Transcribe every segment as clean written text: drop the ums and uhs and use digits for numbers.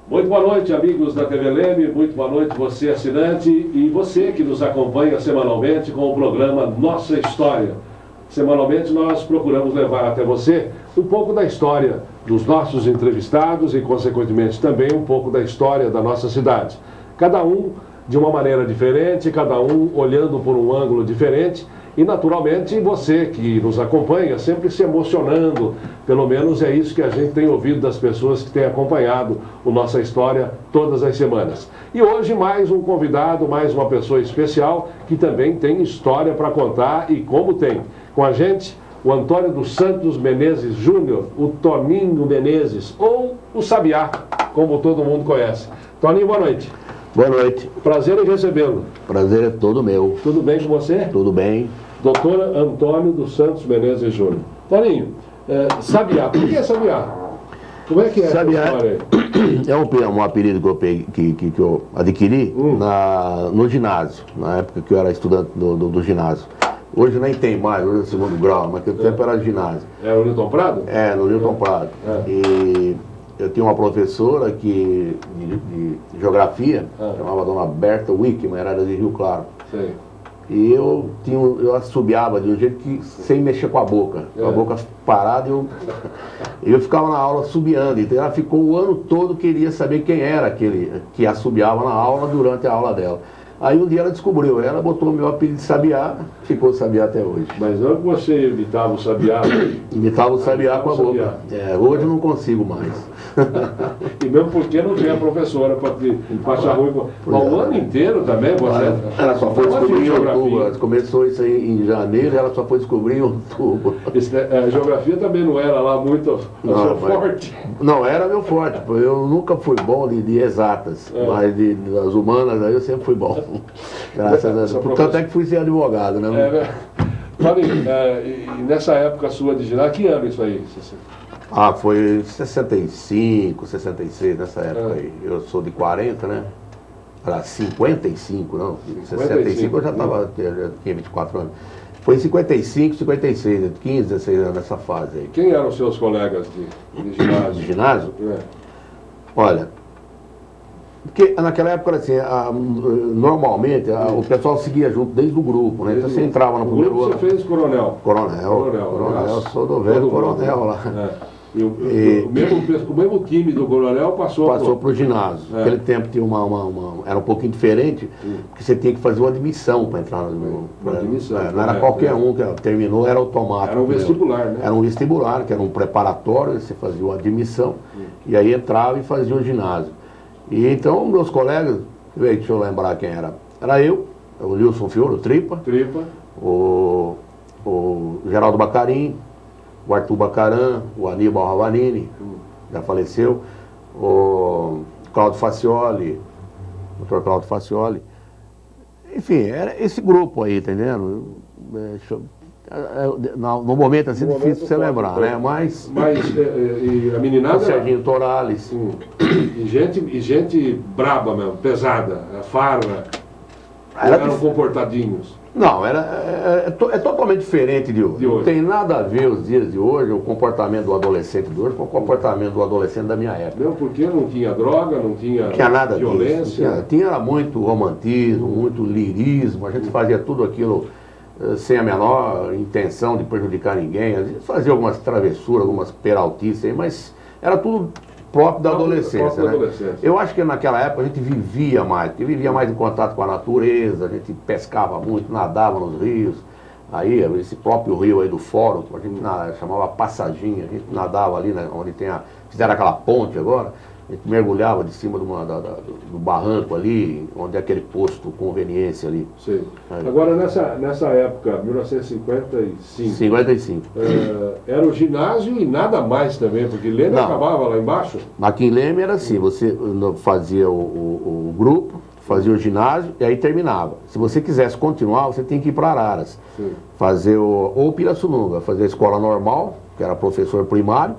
Muito boa noite, amigos da TV Leme, muito boa noite você, assinante, e você que nos acompanha semanalmente com o programa Nossa História. Semanalmente nós procuramos levar até você um pouco da história dos nossos entrevistados e, consequentemente, também um pouco da história da nossa cidade. Cada um de uma maneira diferente, cada um olhando por um ângulo diferente e, naturalmente, você que nos acompanha sempre se emocionando. Pelo menos é isso que a gente tem ouvido das pessoas que têm acompanhado a Nossa História todas as semanas. E hoje mais um convidado, mais uma pessoa especial que também tem história para contar e como tem. Com a gente, o Antônio dos Santos Menezes Júnior, o Toninho Menezes, ou o Sabiá, como todo mundo conhece. Toninho, boa noite. Boa noite. Prazer em recebê-lo. Prazer é todo meu. Tudo bem com você? Tudo bem. Doutor Antônio dos Santos Menezes Júnior. Toninho, Sabiá, por que Sabiá? Como é que é Sabiá essa história aí? É um apelido que eu, peguei, que eu adquiri no ginásio, na época que eu era estudante do ginásio. Hoje nem tem mais, hoje é segundo grau, mas naquele tempo era ginásio. Era o Newton Prado? No Newton Prado. E eu tinha uma professora de geografia, chamava Dona Berta Wickman, era de Rio Claro. Sei. E eu assobiava de um jeito que, sem mexer com a boca parada, eu ficava na aula assobiando. Então ela ficou o ano todo, queria saber quem era aquele que assobiava na aula durante a aula dela. Aí um dia ela descobriu, ela botou o meu apelido de Sabiá, ficou Sabiá até hoje. Mas não é que você imitava o Sabiá? Imitava o Sabiá com a boca. Hoje eu não consigo mais. E mesmo porque não tinha professora para passar ruim. Mas o ano inteiro também você... Ela só foi descobrir em outubro. Começou isso aí em janeiro e ela só foi descobrir em outubro. A geografia também não era lá muito forte? Não, era meu forte. Eu nunca fui bom de exatas, mas das humanas aí eu sempre fui bom. Graças a Deus. Tanto é que fui ser advogado, né? E nessa época sua de ginásio, que ano isso aí? Foi 65, 66, nessa época aí. Eu sou de 40, né? Era 55, não. 65 eu já tinha 24 anos. Foi em 55, 56, 15, 16 anos nessa fase aí. Quem eram os seus colegas de ginásio? De ginásio? Olha, porque naquela época, assim, normalmente o pessoal seguia junto desde o grupo, né? Então você entrava no primeiro ano. Você fez coronel? Coronel, eu sou do velho coronel lá. O mesmo time do coronel passou para o ginásio. Naquele tempo tinha era um pouquinho diferente, porque você tinha que fazer uma admissão para entrar no admissão. Não era qualquer um que terminou, era automático. Era um vestibular, né? Era um vestibular, que era um preparatório, você fazia uma admissão, e aí entrava e fazia o ginásio. E então, meus colegas, deixa eu lembrar quem era. Era eu, o Nilson Fiore, o Tripa. O Geraldo Bacarim, o Arthur Bacaran, o Aníbal Ravanini, já faleceu, o Cláudio Facioli, o Dr. Cláudio Facioli. Enfim, era esse grupo aí, tá entendendo? No momento assim, difícil você lembrar, né? Mas e a meninada... O Serginho Torales. E gente braba mesmo, pesada, farra. Eram comportadinhos. Não, é totalmente diferente de hoje. Não tem nada a ver os dias de hoje, o comportamento do adolescente de hoje com o comportamento do adolescente da minha época. Não, porque não tinha droga, não tinha nada violência. Disso. Tinha muito romantismo, muito lirismo, a gente fazia tudo aquilo sem a menor intenção de prejudicar ninguém. Às vezes fazia algumas travessuras, algumas peraltices, mas era tudo próprio da adolescência, né? Eu acho que naquela época a gente vivia mais em contato com a natureza, a gente pescava muito, nadava nos rios. Aí, esse próprio rio aí do Fórum, que a gente chamava Passaginha, a gente nadava ali, né, onde fizeram aquela ponte agora, a gente mergulhava de cima do barranco ali, onde é aquele posto conveniência ali. Sim. Agora, nessa época, 1955... 55. Era o ginásio e nada mais também, porque Leme acabava lá embaixo? Aqui em Leme era assim, você fazia o grupo, fazia o ginásio e aí terminava. Se você quisesse continuar, você tinha que ir para Araras. Sim. Fazer ou Pirassununga, fazer a escola normal, que era professor primário,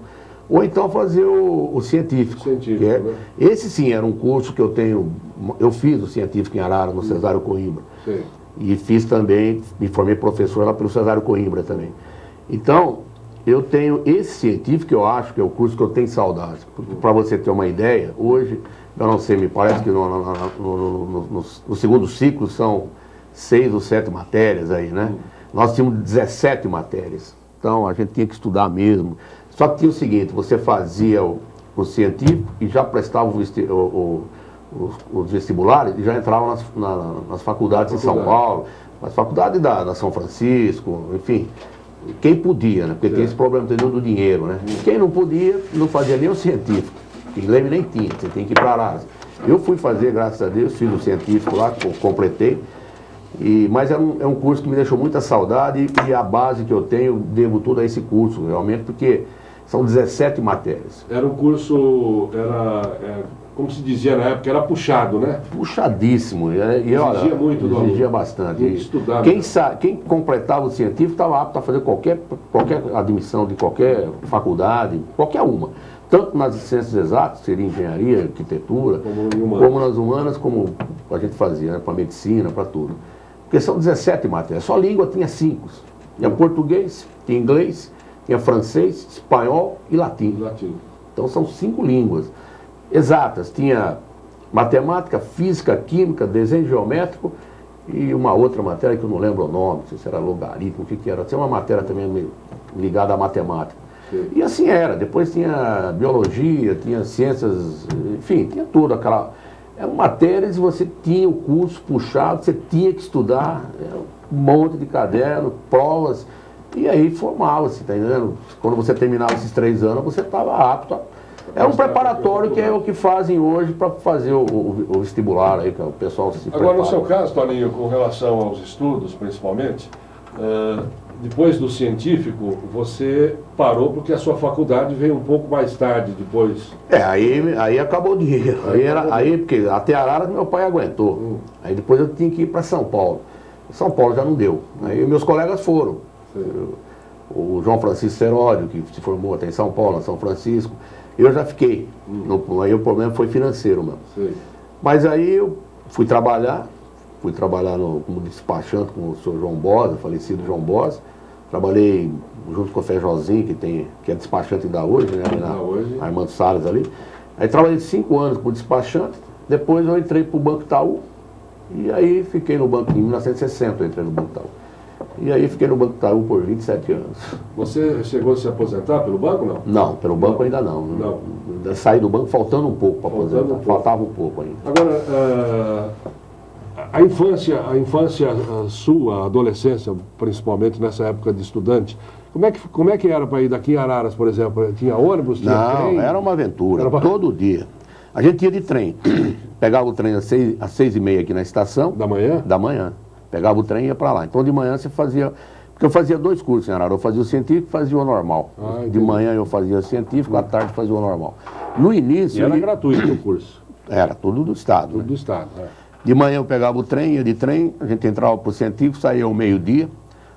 ou então fazer o científico. Né? Esse sim era um curso que eu fiz o científico em Araras, no Cesário Coimbra. Sim. E fiz também, me formei professor lá pelo Cesário Coimbra também. Então, Eu tenho esse científico, eu acho que é o curso que eu tenho saudade. Para você ter uma ideia, hoje, eu não sei, me parece que no segundo ciclo são 6 ou 7 matérias aí, né? Nós tínhamos 17 matérias, então a gente tinha que estudar mesmo. Só que tinha o seguinte, você fazia o científico e já prestava os vestibulares e já entrava nas faculdades em São Paulo, nas faculdades da São Francisco, enfim, quem podia, né? Porque tem esse problema entendeu, do dinheiro, né? Quem não podia, não fazia nem o científico, que Leme nem tinha, você tem que ir para Araras. Eu fui fazer, graças a Deus, fiz o científico lá, completei, mas é um curso que me deixou muita saudade e a base que eu tenho, devo tudo a esse curso, realmente, porque são 17 matérias. Era um curso, como se dizia na época, era puxado, né? Puxadíssimo. Exigia muito do aluno. Exigia bastante. Muito estudar. Quem completava o científico estava apto a fazer qualquer admissão de qualquer faculdade, qualquer uma. Tanto nas ciências exatas, seria engenharia, arquitetura, como nas humanas, como a gente fazia, né? Para medicina, para tudo. Porque são 17 matérias. Só língua tinha 5. Tinha português, tinha inglês, tinha francês, espanhol e latim. Então são 5 línguas exatas. Tinha matemática, física, química, desenho geométrico e uma outra matéria que eu não lembro o nome, não sei se era logaritmo, o que era. Tinha uma matéria também ligada à matemática. Sim. E assim era. Depois tinha biologia, tinha ciências, enfim, tinha tudo aquela... Eram matérias e você tinha o curso puxado, você tinha que estudar, um monte de caderno, provas, e aí formava-se, tá entendendo? Quando você terminava esses 3 anos, você estava apto. É um preparatório que é o que fazem hoje para fazer o vestibular aí, que o pessoal se prepara. Agora, no seu caso, Toninho, com relação aos estudos, principalmente, depois do científico, você parou porque a sua faculdade veio um pouco mais tarde, depois. Aí acabou o dinheiro. Porque até Araras meu pai aguentou. Aí depois eu tinha que ir para São Paulo. São Paulo já não deu. Aí meus colegas foram. O João Francisco Seródio, que se formou até em São Paulo, em São Francisco. Eu já fiquei. Aí o problema foi financeiro mesmo. Sim. Mas aí eu fui trabalhar como despachante com o senhor João Bosa, falecido João Bosa. Trabalhei junto com o Fejozinho, que é despachante ainda hoje, né? Na Armando Salles ali. Aí trabalhei 5 anos como despachante, depois eu entrei para o Banco Itaú, e aí fiquei no banco, em 1960 eu entrei no Banco Itaú. E aí fiquei no Banco Itaú por 27 anos. Você chegou a se aposentar pelo banco, não? Não, pelo banco ainda não. Saí do banco faltando um pouco para aposentar, faltava um pouco ainda. Agora, a infância sua, a adolescência, principalmente nessa época de estudante, como é que era para ir daqui em Araras, por exemplo? Tinha ônibus? Tinha trem? Não, era uma aventura, todo dia. A gente ia de trem, pegava o trem às 6h30 aqui na estação. Da manhã? Da manhã. Pegava o trem e ia para lá. Então de manhã você fazia... Porque eu fazia 2 cursos em Araras, eu fazia o científico e fazia o normal. De manhã eu fazia o científico, à tarde fazia o normal. No início... E era gratuito o curso? Era, tudo do Estado. Tudo do Estado, De manhã eu pegava o trem, ia de trem, a gente entrava para o científico, saía ao meio-dia,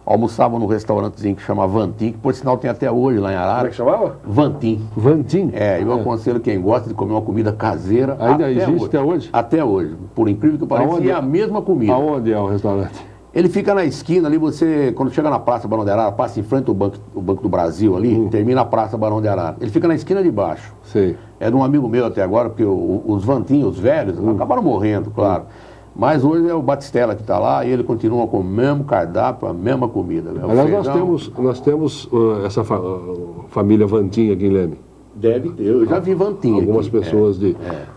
almoçava num restaurantezinho que chama Vantim, que por sinal tem até hoje lá em Araras. Como é que chamava? Vantim. Vantim? Eu aconselho quem gosta de comer uma comida caseira. Ainda existe até hoje? Até hoje. Por incrível que pareça, é a mesma comida. Aonde é o restaurante? Ele fica na esquina ali, você, quando chega na Praça Barão de Arara, passa em frente ao Banco do Brasil ali, termina a Praça Barão de Arara. Ele fica na esquina de baixo. Sei. É de um amigo meu até agora, porque os Vantim, os velhos, acabaram morrendo, claro. Mas hoje é o Batistella que está lá e ele continua com o mesmo cardápio, a mesma comida. Aliás, nós temos essa família Vantim aqui em Leme. Deve ter, eu já vi Vantim. Algumas aqui. pessoas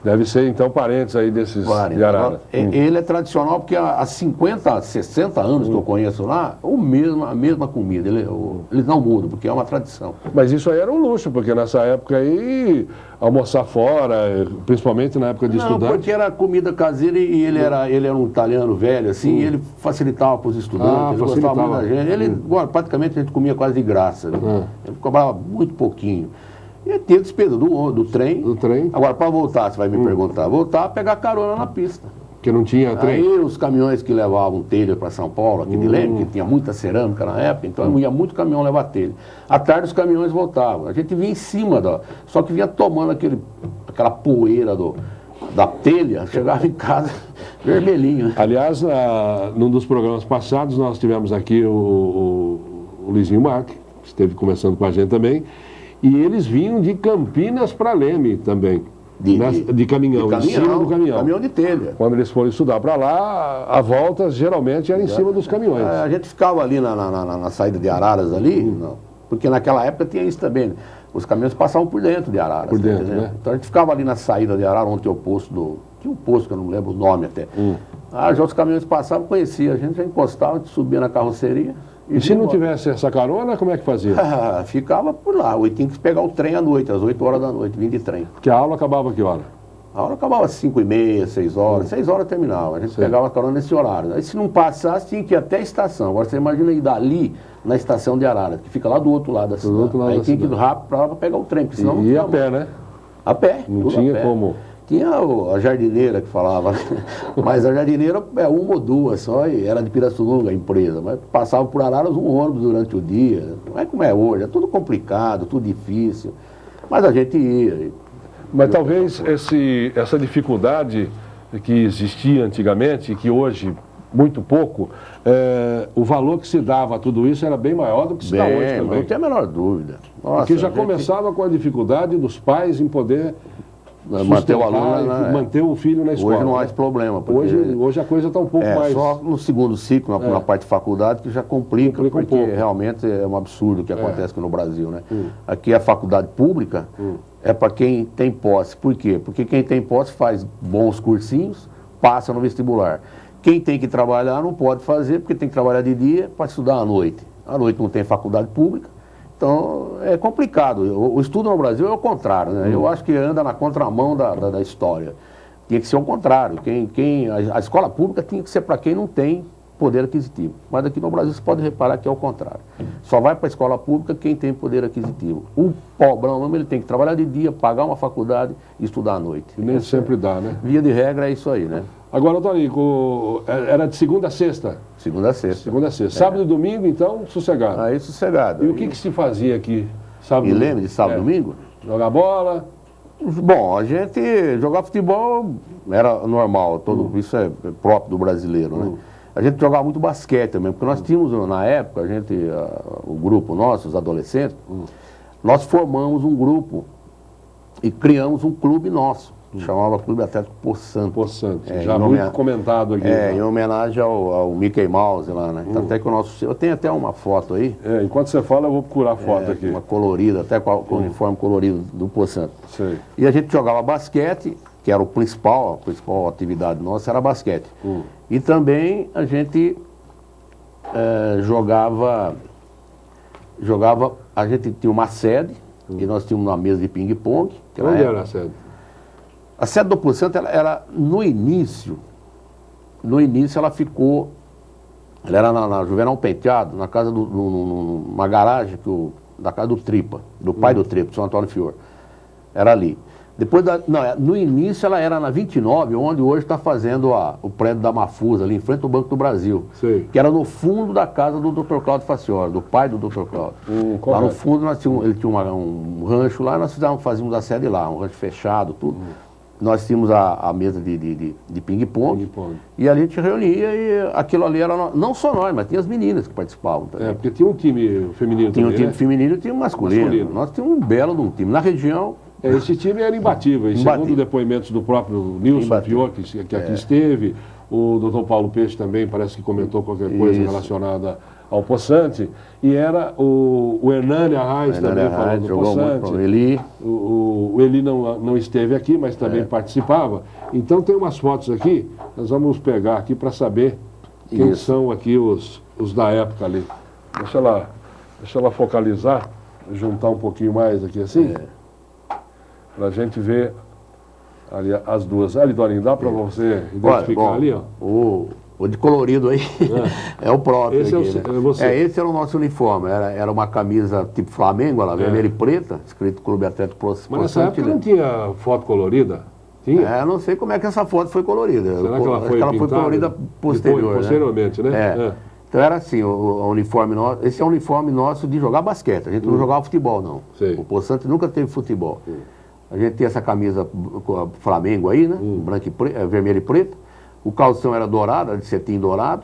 deve ser então parentes aí desses de Arara. Ele é tradicional porque há 50, 60 anos que eu conheço lá, a mesma comida. Eles não mudam, porque é uma tradição. Mas isso aí era um luxo, porque nessa época aí, almoçar fora, principalmente na época de estudante. Não, porque era comida caseira e ele era um italiano velho, assim, e ele facilitava para os estudantes, ele gostava muito da gente. Ele, praticamente, a gente comia quase de graça. Ele cobrava muito pouquinho. E tinha despesa do trem. Do trem. Agora, para voltar, você vai me perguntar, voltar, pegar carona na pista. Porque não tinha trem? Aí os caminhões que levavam telha para São Paulo, aqui de Leme, que tinha muita cerâmica na época, então ia muito caminhão levar telha. À tarde os caminhões voltavam. A gente vinha em cima, só que vinha tomando aquela poeira da telha, chegava em casa vermelhinho. Né? Aliás, num dos programas passados, nós tivemos aqui o Luizinho Marque, esteve conversando com a gente também, e eles vinham de Campinas para Leme também, de caminhão, em cima do caminhão. Caminhão de telha. Quando eles foram estudar para lá, a volta geralmente era em cima dos caminhões. A gente ficava ali na saída de Araras ali, não, porque naquela época tinha isso também, né? Os caminhões passavam por dentro de Araras. Por dentro, né? Então a gente ficava ali na saída de Araras, onde tinha o posto do... Tinha um posto que eu não lembro o nome até. Já os caminhões passavam, conhecia, a gente já encostava, a gente subia na carroceria. E se não tivesse essa carona, como é que fazia? Ficava por lá, eu tinha que pegar o trem à noite, às 8 horas da noite, vim de trem. Porque a aula acabava a que hora? A aula acabava às 5h30, 6 horas, 6 horas terminava, a gente pegava a carona nesse horário. Aí se não passasse, tinha que ir até a estação. Agora você imagina ir dali na estação de Araras, que fica lá do outro lado da cidade. Aí tinha que ir rápido para pegar o trem, porque senão não ia a pé, né? A pé. Não tinha como... Tinha a jardineira que falava, mas a jardineira é uma ou duas só, e era de Pirassununga a empresa, mas passava por Araras um ônibus durante o dia, não é como é hoje, é tudo complicado, tudo difícil, mas a gente ia. Mas talvez essa dificuldade que existia antigamente, que hoje muito pouco, o valor que se dava a tudo isso era bem maior do que se dá hoje também. Não tem a menor dúvida. Nossa, porque já começava com a dificuldade dos pais em poder manter o aluno, manter o filho na escola. Hoje não há esse problema. Hoje a coisa está um pouco mais... Só no segundo ciclo, na parte de faculdade, que já complica porque um pouco. Realmente é um absurdo o que acontece aqui no Brasil, né? Aqui a faculdade pública é para quem tem posse. Por quê? Porque quem tem posse faz bons cursinhos, passa no vestibular. Quem tem que trabalhar não pode fazer, porque tem que trabalhar de dia para estudar à noite. À noite não tem faculdade pública. Então, é complicado. O estudo no Brasil é o contrário, né? Eu acho que anda na contramão da história. Tinha que ser o contrário. A escola pública tinha que ser para quem não tem poder aquisitivo. Mas aqui no Brasil você pode reparar que é o contrário. Só vai para a escola pública quem tem poder aquisitivo. O pobrão mesmo, ele tem que trabalhar de dia, pagar uma faculdade e estudar à noite. E nem sempre dá, né? Via de regra é isso aí, né? Agora, Tonico, era de segunda a sexta? Segunda a sexta. Segunda a sexta. Sábado e domingo, então, sossegado. Aí, sossegado. E o que se fazia aqui? Sábado, me lembra de sábado e domingo? Jogar bola? Bom, a gente jogar futebol era normal, isso é próprio do brasileiro, né? A gente jogava muito basquete também, porque nós tínhamos, na época, o grupo nosso, os adolescentes, nós formamos um grupo e criamos um clube nosso. Chamava Clube Atlético Poçante. Poçante, já muito comentado aqui. Em homenagem ao Mickey Mouse lá, né? Até que eu tenho até uma foto aí. Enquanto você fala, eu vou procurar a foto aqui. Uma colorida, até com o uniforme colorido do Poçante. Sei. E a gente jogava basquete, que era a principal atividade nossa era basquete. E também a gente jogava, a gente tinha uma sede, e nós tínhamos uma mesa de ping-pong. Onde era a sede? A sede do Poçante, ela era, no início ela ficou, ela era na Juvenal Penteado, na casa numa garagem da casa do Tripa, do pai do Tripa, São Antônio Fior. Era ali. Depois no início ela era na 29, onde hoje está fazendo o prédio da Mafusa, ali em frente ao Banco do Brasil. Sei. Que era no fundo da casa do Dr. Cláudio Facioli, do pai do Dr. Cláudio. Lá no fundo ele tinha um rancho lá, nós fazíamos a sede lá, um rancho fechado, tudo. Nós tínhamos a mesa de ping-pong, e ali a gente reunia, e aquilo ali era, não só nós, mas tinha as meninas que participavam também. Porque tinha um time feminino tinha também, um time feminino e tinha um masculino. Nós tínhamos um belo de um time. Na região... Esse time era imbatível, e segundo depoimentos do próprio Nilson Fior, que aqui esteve, o doutor Paulo Peixe também parece que comentou qualquer coisa relacionada ao Poçante, e era o Hernani Arraes também falando do Poçante. O Eli não esteve aqui, mas também participava. Então tem umas fotos aqui, nós vamos pegar aqui para saber quem são aqui os da época ali. Deixa ela focalizar, juntar um pouquinho mais aqui assim. Para a gente ver ali as duas. Ali, Dorinho, dá para você identificar ali, ó? O de colorido aí é o próprio. Esse aqui, é você. Esse era o nosso uniforme. Era uma camisa tipo Flamengo, vermelha e preta, escrito Clube Atlético Poçante. Mas nessa época não tinha foto colorida? Tinha? Não sei como é que essa foto foi colorida. Será que ela foi pintada? Foi colorida posteriormente, né? Então era assim, o uniforme nosso, esse é o uniforme nosso de jogar basquete. A gente não jogava futebol, não. Sei. O Poçante nunca teve futebol. A gente tem essa camisa Flamengo aí, né? Branca e vermelha e preta. O calção era dourado, era de cetim dourado.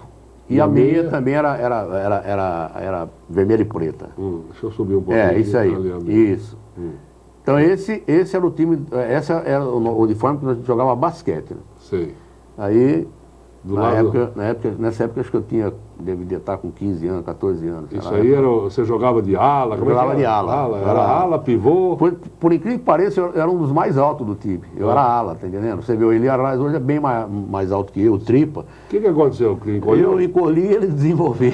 E a meia também era vermelha e preta. Deixa eu subir um pouquinho. Isso aí, isso. Então esse era o time, esse era o uniforme que nós jogava basquete. Né? Sei. Aí, nessa época acho que eu devia estar com 15 anos, 14 anos. Isso aí você jogava de ala? Eu jogava de ala. Era ala, pivô? Por incrível que pareça, eu era um dos mais altos do time. Eu era ala, tá entendendo? Você vê, o Eli Arraes hoje é bem mais alto que eu, tripa. O que aconteceu? Eu encolhi e ele desenvolveu.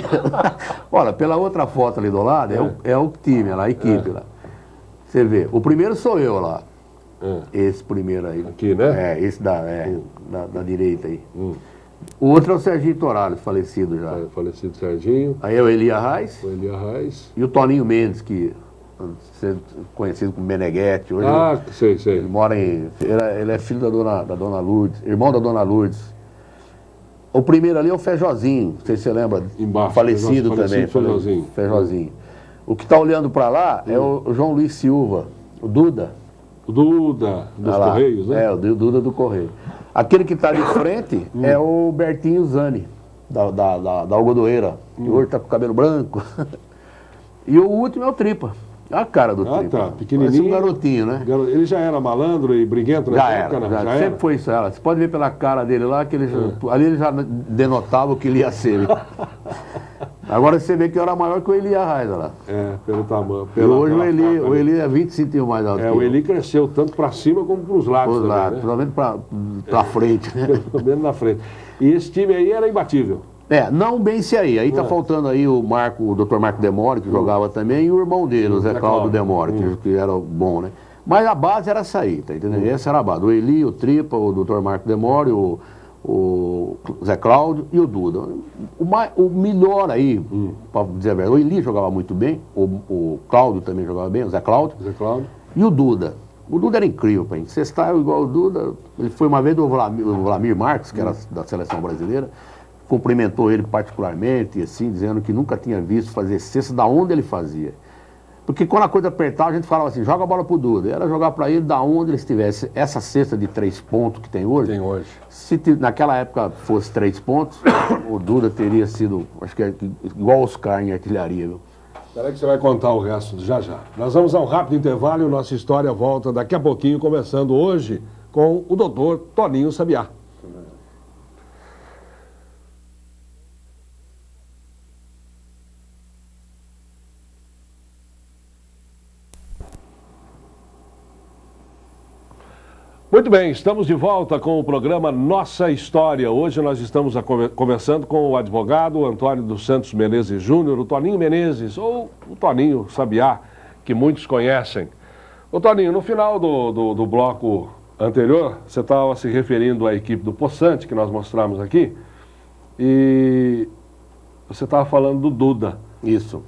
Olha, pela outra foto ali do lado, é o time, a equipe lá. Você vê, o primeiro sou eu lá. Esse primeiro aí. Aqui, né? Esse da direita aí. O outro é o Serginho Torales, falecido já. Falecido Serginho. Aí é o Eli Arraes. O Eli Arraes. E o Toninho Mendes, que conhecido como Meneghetti. Hoje sei. Ele mora em... Ele é filho da dona Lourdes, irmão da dona Lourdes. O primeiro ali é o Fejozinho, não sei se você lembra. Embaixo. Falecido também. Fejozinho. O que está olhando para lá é o João Luiz Silva, o Duda. O Duda dos Correios, né? O Duda do Correio. Aquele que está de frente é o Bertinho Zani, da Algodoeira, que hoje está com o cabelo branco. E o último é o Tripa. Olha a cara do Tripa. Tá, pequenininho. Parece um garotinho, né? Ele já era malandro e briguento nessa época, né? Já sempre foi isso. Você pode ver pela cara dele lá, que ali ele já denotava o que ele ia ser. Agora você vê que eu era maior que o Eli Arraes lá. Pelo tamanho. E hoje o Eli é 20 centímetros mais alto que eu. O Eli cresceu tanto para cima como para os lados. Os lados, pelo menos para frente. Né? Pelo menos na frente. E esse time aí era imbatível. Não bem se aí. Aí tá faltando aí o Dr. Marco Demore, que jogava também, e o irmão dele, o Zé Cláudio Demore, que era bom, né? Mas a base era essa aí, tá entendendo? Essa era a base. O Eli, o Tripa, o Dr. Marco Demore, o Zé Cláudio e o Duda. O melhor aí, para dizer a verdade, o Eli jogava muito bem, o Cláudio também jogava bem, o Zé Cláudio. E o Duda. O Duda era incrível, pai. Cestava igual o Duda. Ele foi uma vez do Vlamir Marques, que era da seleção brasileira, cumprimentou ele particularmente, assim, dizendo que nunca tinha visto fazer cesta da onde ele fazia. Porque quando a coisa apertava, a gente falava assim, joga a bola pro Duda. Era jogar para ele da onde ele estivesse. Essa cesta de 3 pontos que tem hoje. Se naquela época fosse 3 pontos, o Duda teria sido, acho que igual Oscar em artilharia, viu? Espera aí que você vai contar o resto já. Nós vamos a um rápido intervalo e nossa história volta daqui a pouquinho, começando hoje com o doutor Toninho Sabiá. Muito bem, estamos de volta com o programa Nossa História. Hoje nós estamos conversando com o advogado Antônio dos Santos Menezes Júnior, o Toninho Menezes, ou o Toninho Sabiá, que muitos conhecem. Ô Toninho, no final do bloco anterior, você estava se referindo à equipe do Poçante, que nós mostramos aqui, e você estava falando do Duda. Isso.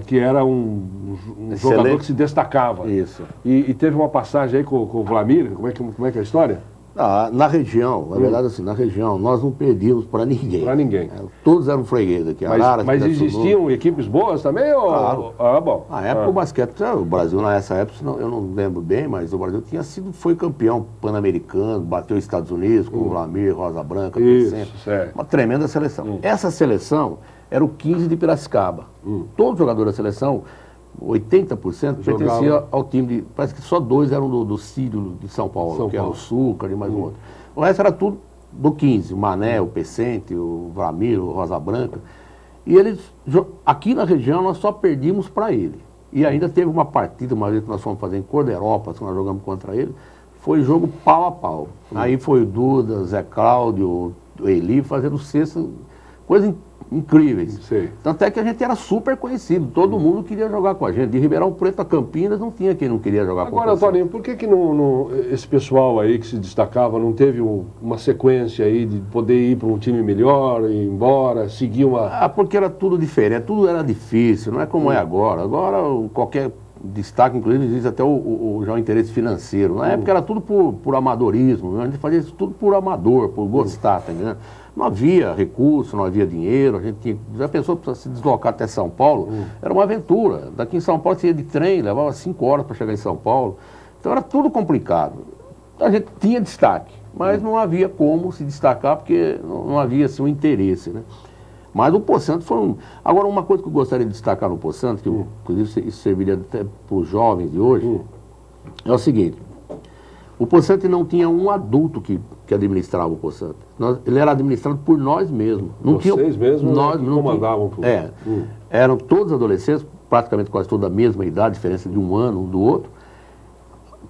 Que era um jogador que se destacava. Isso. E teve uma passagem aí com o Vlamir, como é que é a história? Na região, na verdade assim, na região, nós não perdíamos para ninguém. Para ninguém. Todos eram fregueses aqui. Mas existiam equipes boas também? Claro. Bom. Na época o basquete, o Brasil nessa época, eu não lembro bem, mas o Brasil foi campeão pan-americano, bateu os Estados Unidos com o Vlamir, Rosa Branca, certo. Uma tremenda seleção. Essa seleção era o 15 de Piracicaba. Todo jogador da seleção, 80% pertencia ao time de... Parece que só 2 eram do Círio de São Paulo, que era o Súcar e mais um outro. O resto era tudo do 15, o Mané, o Pecente, o Vlamir, o Rosa Branca. E eles, aqui na região, nós só perdíamos para ele. E ainda teve uma partida, uma vez que nós fomos fazer em Corderópolis, que nós jogamos contra ele, foi jogo pau a pau. Aí foi o Duda, Zé Cláudio, o Eli fazendo cesta, coisa incríveis. Tanto é que a gente era super conhecido, todo mundo queria jogar com a gente. De Ribeirão Preto a Campinas não tinha quem não queria jogar com a gente. Agora, Toninho, por que esse pessoal aí que se destacava não teve uma sequência aí de poder ir para um time melhor, ir embora, seguir uma... Porque era tudo diferente, tudo era difícil, não é como é agora. Agora qualquer destaque, inclusive existe até já o interesse financeiro. Na época era tudo por amadorismo, a gente fazia isso tudo por amador, por gostar, tá entendendo? Não havia recurso, não havia dinheiro, a gente já pensou para se deslocar até São Paulo, era uma aventura. Daqui em São Paulo você ia de trem, levava 5 horas para chegar em São Paulo. Então era tudo complicado. A gente tinha destaque, mas não havia como se destacar porque não havia assim, um interesse, né? Mas o Poçante foi um... Agora, uma coisa que eu gostaria de destacar no Poçante, que inclusive isso serviria até para os jovens de hoje, é o seguinte: o Poçante não tinha um adulto que administrava o Poçante. Ele era administrado por nós mesmos. Vocês mesmos nós não comandavam tudo. Eram todos adolescentes, praticamente quase toda a mesma idade, diferença de um ano um do outro.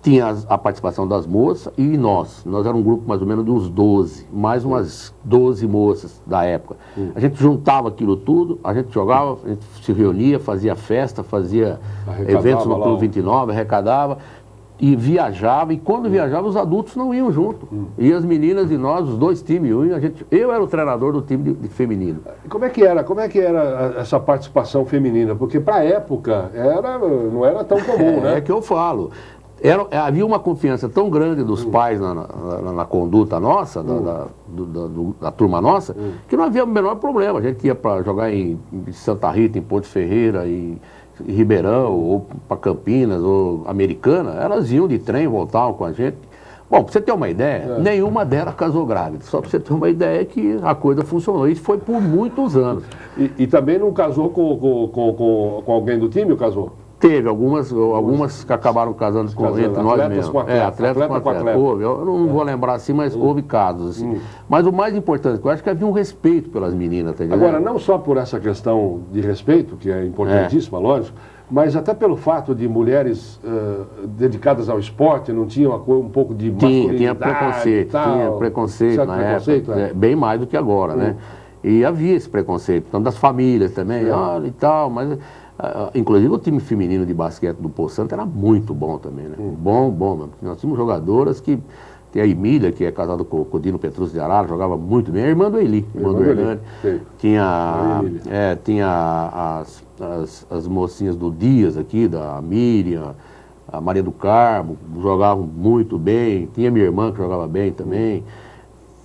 Tinha a participação das moças e nós. Nós éramos um grupo mais ou menos de uns 12, mais umas 12 moças da época. A gente juntava aquilo tudo, a gente jogava, a gente se reunia, fazia festa, fazia eventos no Clube 29, arrecadava e viajava. E quando viajava, os adultos não iam junto. E as meninas e nós, os dois times, eu era o treinador do time de feminino. Como é que era essa participação feminina? Porque para a época não era tão comum, né? É que eu falo. Havia uma confiança tão grande dos pais na conduta nossa, da turma nossa, que não havia o menor problema. A gente ia para jogar em Santa Rita, em Porto Ferreira, em Ribeirão, ou para Campinas, ou Americana. Elas iam de trem, voltavam com a gente. Bom, para você ter uma ideia, nenhuma delas casou grávida. Só para você ter uma ideia que a coisa funcionou. Isso foi por muitos anos. E também não casou com alguém do time, ou casou? Teve algumas que acabaram casando entre nós mesmos. Atletas com atleta. Houve, eu não vou lembrar assim, mas houve casos assim. Mas o mais importante, eu acho que havia um respeito pelas meninas. Tá entendendo? Agora, não só por essa questão de respeito, que é importantíssima, lógico, mas até pelo fato de mulheres dedicadas ao esporte não tinham um pouco de masculinidade. Tinha preconceito na época, bem mais do que agora, né? E havia esse preconceito, então das famílias também, olha e tal, mas... inclusive o time feminino de basquete do Poçante era muito bom também, né? Bom, mesmo. Nós tínhamos jogadoras que... Tem a Emília, que é casada com o Dino Petrus de Arara, jogava muito bem. A irmã do Eli, irmã do Hernani. Tinha as mocinhas do Dias aqui, da Miriam, a Maria do Carmo, jogavam muito bem. Tinha minha irmã que jogava bem também.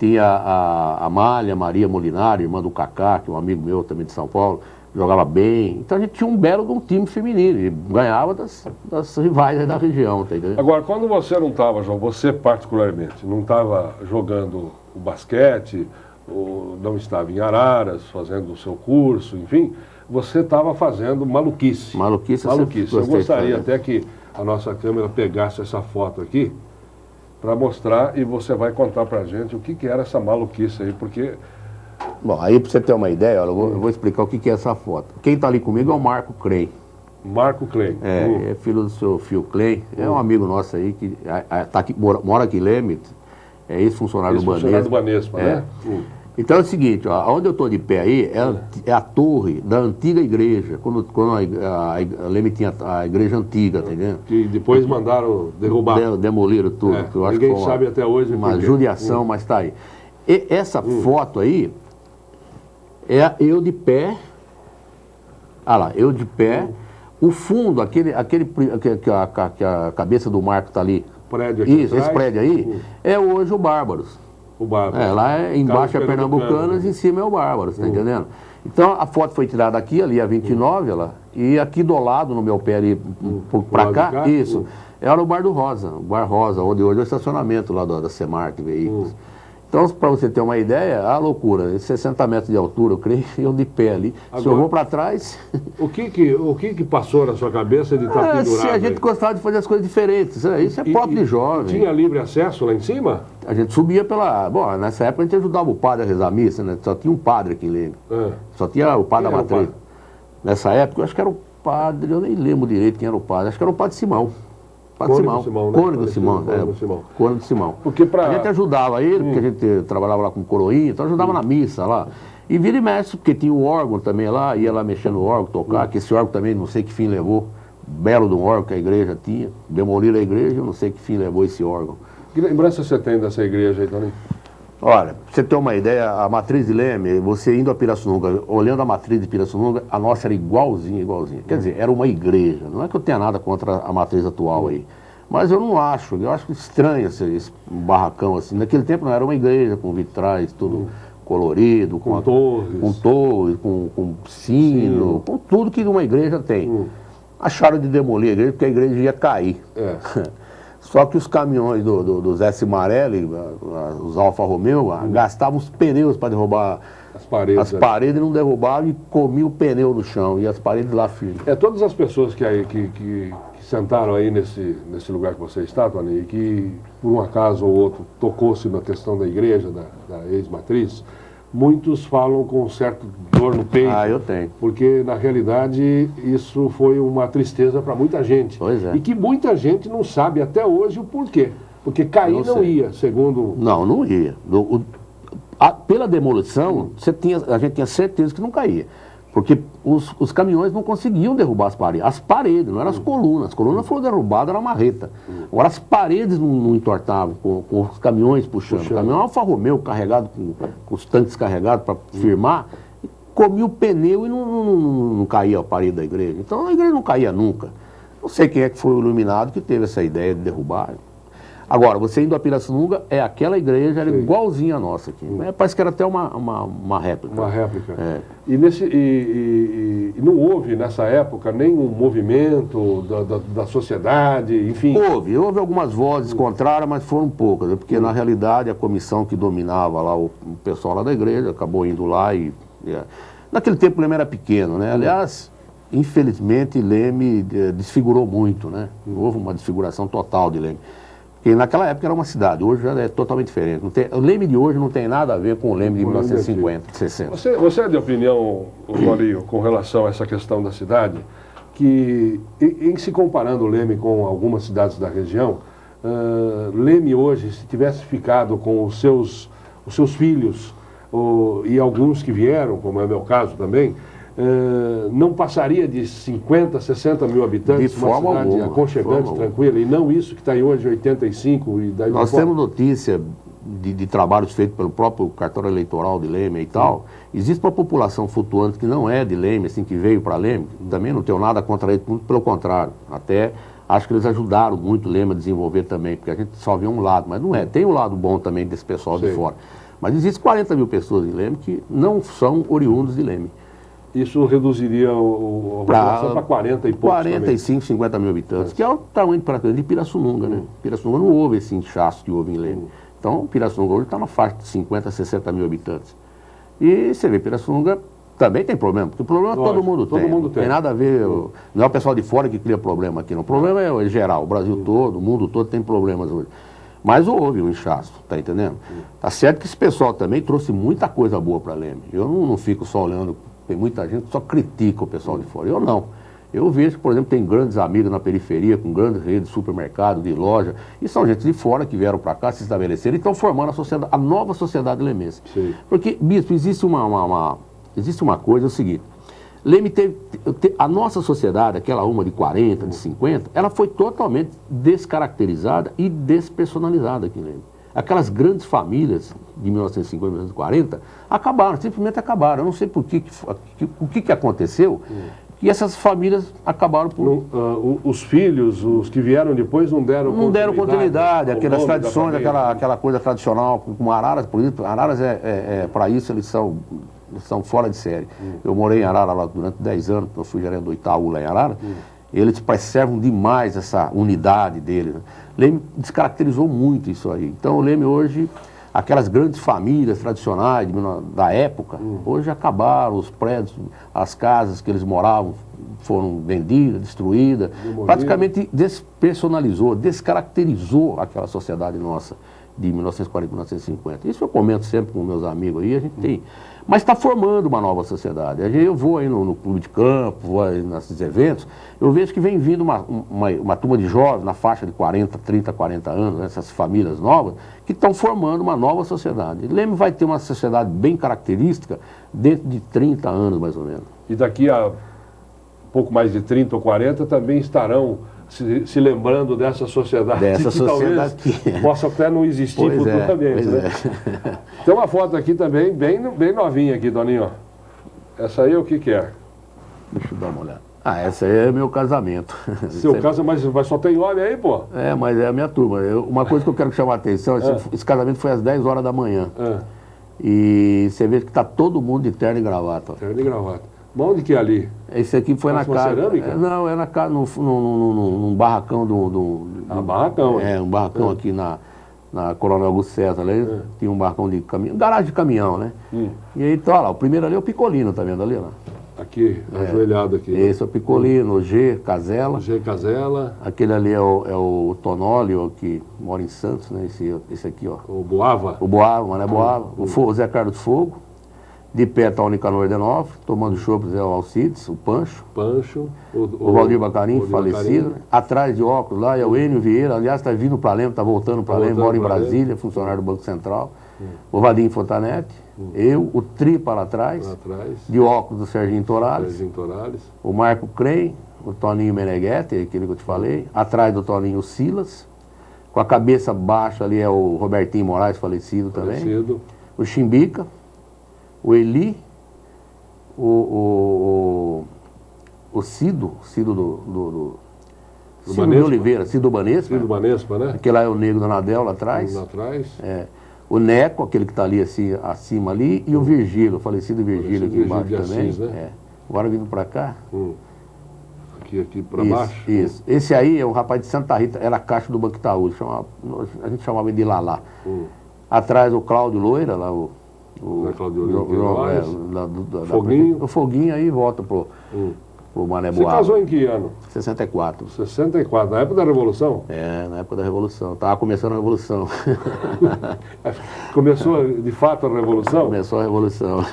Tinha a Amália Maria Molinari, irmã do Cacá, que é um amigo meu também de São Paulo, jogava bem. Então a gente tinha um belo de um time feminino e ganhava das rivais da região, tá entendendo? Agora, quando você não estava, João, você particularmente, não estava jogando o basquete, ou não estava em Araras, fazendo o seu curso, enfim, você estava fazendo maluquice. Maluquice. Eu gostaria até que a nossa câmera pegasse essa foto aqui, para mostrar, e você vai contar pra gente o que era essa maluquice aí, porque... Bom, aí para você ter uma ideia, olha, eu vou explicar o que é essa foto. Quem está ali comigo é o Marco Clay. Marco Clay. É filho do seu Phil Clay, é um amigo nosso aí, que tá aqui, mora aqui em Leme, é ex-funcionário do Banespa. Ex-funcionário do Banespa, né? Então é o seguinte, ó, onde eu estou de pé aí é a torre da antiga igreja, quando a Leme tinha a igreja antiga, tá entendendo? Que depois mandaram derrubar. Demoliram tudo. Que eu acho ninguém sabe até hoje. Uma judiação, mas está aí. E essa foto aí é eu de pé, olha lá, eu de pé, o fundo, que a cabeça do Marco está ali. Prédio aqui isso, esse prédio aí, é hoje o Bárbaros. O Bárbaros. Lá embaixo é Pernambucanas e em cima é o Bárbaros, tá entendendo? Então a foto foi tirada aqui, ali a 29, e aqui do lado, no meu pé ali, para cá, isso, era o Bar do Rosa, o Bar Rosa, onde hoje é o estacionamento lá da Semarc Veículos. Então, para você ter uma ideia, a loucura, 60 metros de altura, eu creio, eu de pé ali. Agora, se eu vou para trás... O que passou na sua cabeça de estar pendurado? Se a gente gostava de fazer as coisas diferentes, isso é próprio de jovem. Tinha livre acesso lá em cima? A gente subia pela... Bom, nessa época a gente ajudava o padre a rezar a missa, né? Só tinha um padre aqui em Leme. Só tinha o padre da matriz. Nessa época, eu acho que era o padre, eu nem lembro direito quem era o padre, acho que era o padre Simão. Cônigo Simão. Porque a gente ajudava ele, porque a gente trabalhava lá com coroinha, então ajudava na missa lá. E vira e mexe, porque tinha o órgão também lá, ia lá mexendo no órgão, tocar, que esse órgão também não sei que fim levou. Belo de um órgão que a igreja tinha. Demoliram a igreja, eu não sei que fim levou esse órgão. Que lembrança você tem dessa igreja aí, Toninho? Olha, pra você ter uma ideia, a matriz de Leme, você indo a Pirassununga, olhando a matriz de Pirassununga, a nossa era igualzinha. Quer dizer, era uma igreja. Não é que eu tenha nada contra a matriz atual aí. Mas eu acho estranho esse barracão assim. Naquele tempo não era uma igreja com vitrais, tudo colorido, com torres, com sino, com tudo que uma igreja tem. Acharam de demolir a igreja porque a igreja ia cair. Só que os caminhões do Zé Cimarelli, os Alfa Romeo, gastavam os pneus para derrubar as paredes e não derrubavam e comiam o pneu no chão e as paredes lá firmes. Todas as pessoas que sentaram aí nesse lugar que você está, Tony, e que por um acaso ou outro tocou-se na questão da igreja, da ex-matriz, muitos falam com certo dor no peito. Ah, eu tenho. Porque, na realidade, isso foi uma tristeza para muita gente. Pois é. E que muita gente não sabe até hoje o porquê. Porque cair não ia, segundo... Não ia. Pela demolição, a gente tinha certeza que não caía. Porque os caminhões não conseguiam derrubar as paredes, não eram as colunas. As colunas foram derrubadas na marreta. Agora as paredes não entortavam com os caminhões puxando. O caminhão Alfa Romeo carregado, com os tanques carregados para firmar, comia o pneu e não caía a parede da igreja. Então a igreja não caía nunca. Não sei quem é que foi o iluminado que teve essa ideia de derrubar. Agora, você indo a Pirassununga, aquela igreja era igualzinha a nossa aqui. Parece que era até uma réplica. Uma réplica. É. E não houve, nessa época, nenhum movimento da sociedade, enfim... Houve algumas vozes contrárias, mas foram poucas. Porque, na realidade, a comissão que dominava lá, o pessoal lá da igreja, acabou indo lá e... Naquele tempo o Leme era pequeno, né? Aliás, infelizmente, Leme desfigurou muito, né? Houve uma desfiguração total de Leme. Porque naquela época era uma cidade, hoje já é totalmente diferente. O Leme de hoje não tem nada a ver com o Leme de 1950, 60. Você é de opinião, Torinho, com relação a essa questão da cidade, que em se comparando o Leme com algumas cidades da região, Leme hoje, se tivesse ficado com os seus filhos, e alguns que vieram, como é o meu caso também, não passaria de 50, 60 mil habitantes, de forma uma cidade alguma, aconchegante, tranquila, e não isso que está aí hoje, 85 e daí... Nós temos notícia de trabalhos feitos pelo próprio cartório eleitoral de Leme e tal. Existe uma população flutuante que não é de Leme, assim, que veio para Leme, também não tenho nada contra ele, muito pelo contrário, até acho que eles ajudaram muito Leme a desenvolver também, porque a gente só vê um lado, mas não é, tem um lado bom também desse pessoal de fora. Mas existem 40 mil pessoas em Leme que não são oriundos de Leme. Isso reduziria a população para 40 e poucos 45, 50 mil habitantes, que é o tamanho de Pirassununga, né? Pirassununga não houve esse inchaço que houve em Leme. Então, Pirassununga hoje está na faixa de 50, 60 mil habitantes. E você vê, Pirassununga também tem problema, porque o problema todo mundo tem. Não tem nada a ver, não é o pessoal de fora que cria problema aqui, não. O problema é geral, o Brasil todo, o mundo todo tem problemas hoje. Mas houve um inchaço, tá entendendo? Tá certo que esse pessoal também trouxe muita coisa boa para Leme. Eu não fico só olhando. Tem muita gente que só critica o pessoal de fora. Eu não. Eu vejo que, por exemplo, tem grandes amigos na periferia, com grandes redes de supermercado, de loja, e são gente de fora que vieram para cá, se estabeleceram e estão formando a nova sociedade lemense. Sim. Porque, bispo, existe uma coisa, é o seguinte, Leme a nossa sociedade, aquela uma de 40, de 50, ela foi totalmente descaracterizada e despersonalizada aqui em Leme. Aquelas grandes famílias de 1950, 1940, acabaram, simplesmente acabaram. Eu não sei o que aconteceu, que essas famílias acabaram por... os filhos, os que vieram depois, não deram continuidade. Aquelas tradições, aquela coisa tradicional, como Araras, por exemplo. Araras, para isso, eles são fora de série. Eu morei em Arara lá durante 10 anos, eu fui gerente do Itaú lá em Arara. Eles preservam demais essa unidade deles. Né? Leme descaracterizou muito isso aí. Então o Leme hoje, aquelas grandes famílias tradicionais da época, hoje acabaram, os prédios, as casas que eles moravam foram vendidas, destruídas, praticamente despersonalizou, descaracterizou aquela sociedade nossa de 1940, 1950. Isso eu comento sempre com meus amigos aí, a gente tem... Mas está formando uma nova sociedade. Eu vou aí no clube de campo, vou aí nesses eventos, eu vejo que vem vindo uma turma de jovens na faixa de 40, 30, 40 anos, essas famílias novas, que estão formando uma nova sociedade. Leme vai ter uma sociedade bem característica dentro de 30 anos, mais ou menos. E daqui a pouco mais de 30 ou 40 também estarão se lembrando dessa sociedade. Dessa sociedade que possa até não existir futuramente. Né? Tem uma foto aqui também, bem novinha aqui, Toninho. Essa aí é o que é? Deixa eu dar uma olhada. Essa aí é meu casamento. Seu casamento, mas só tem homem aí, pô? Mas é a minha turma. Uma coisa que eu quero chamar a atenção, esse casamento foi às 10 horas da manhã. E você vê que está todo mundo de terno e gravata. Terno e gravata. Onde que é ali? Esse aqui foi na casa. Cerâmica? Não, é na casa, num barracão barracão. Um barracão aqui na Coronel Augusto César, ali, tinha um barracão de caminhão, garagem de caminhão, né? E aí, tá lá, o primeiro ali é o Picolino, tá vendo ali, ó? Aqui, ajoelhado aqui. Esse é o Picolino, o G, Casella. G. Casella. Aquele ali é o Tonólio, que mora em Santos, né? Esse aqui, ó. O Boava. O Boava, Mané Boava. O Zé Carlos Fogo. De pé tá o Nicanor Denov, tomando chopp, Zé Alcides, o Pancho. O Valdir Bacarim, falecido. Né? Atrás de óculos lá é o Enio Vieira, aliás, está vindo para Leme, está voltando para Leme, mora em Brasília, funcionário do Banco Central. O Vadim Fontanete, eu, o Tripa lá atrás, de óculos do Serginho Torales. O Marco Crem, o Toninho Meneghetti, aquele que eu te falei. Atrás do Toninho, o Silas. Com a cabeça baixa ali é o Robertinho Moraes, falecido também. O Chimbica. O Eli, o Cido do Cido de Oliveira, Cido Banespa. Cido Banespa, né? Aquele lá é o Negro da Nadel, lá atrás. O Neco, aquele que está ali assim, acima ali, e o Virgílio, o falecido Virgílio aqui embaixo também. Assis, né? Agora vindo para cá. Aqui para baixo. Isso. Esse aí é um rapaz de Santa Rita, era a caixa do Banco Itaú, a gente chamava ele de Lalá. Atrás o Cláudio Loira, lá o Foguinho. O Foguinho aí volta pro Mané Boava. Você casou em que ano? 64. 64, na época da Revolução? Na época da Revolução. Tava começando a Revolução. Começou de fato a Revolução? Começou a Revolução.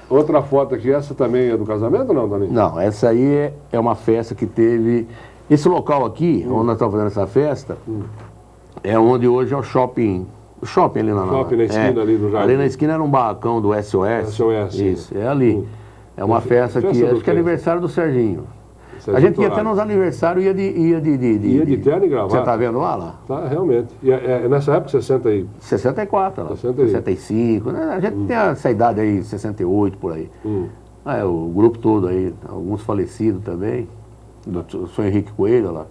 Outra foto aqui, essa também é do casamento ou não, Toninho? Não, essa aí é uma festa que teve... Esse local aqui, onde nós estamos fazendo essa festa, é onde hoje é o shopping... O shopping ali na esquina ali do jardim. Ali na esquina era um barracão do SOS. Isso, é ali. É uma festa que acho que é aniversário do Serginho. A gente ia até nos aniversários, ia de terno e gravata. Você tá vendo lá? Tá, realmente. E nessa época, 64, lá. 65. Né? A gente tem essa idade aí, 68, por aí. O grupo todo aí, alguns falecidos também. O Sr. Henrique Coelho lá.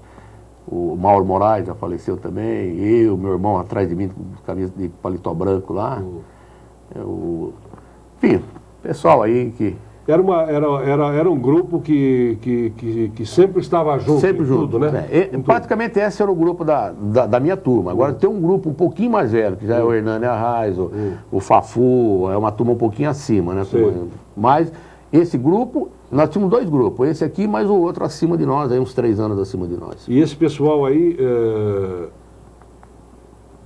O Mauro Moraes já faleceu também, eu, meu irmão atrás de mim, com camisa de paletó branco lá. Enfim, pessoal aí que... Era um grupo que sempre estava junto. Sempre junto, tudo, né? Praticamente esse era o grupo da minha turma. Agora tem um grupo um pouquinho mais velho, que já é o Hernani Arraes, o Fafu, é uma turma um pouquinho acima, né? Mas esse grupo... Nós tínhamos dois grupos, esse aqui mais o outro acima de nós, aí uns 3 anos acima de nós. E esse pessoal aí,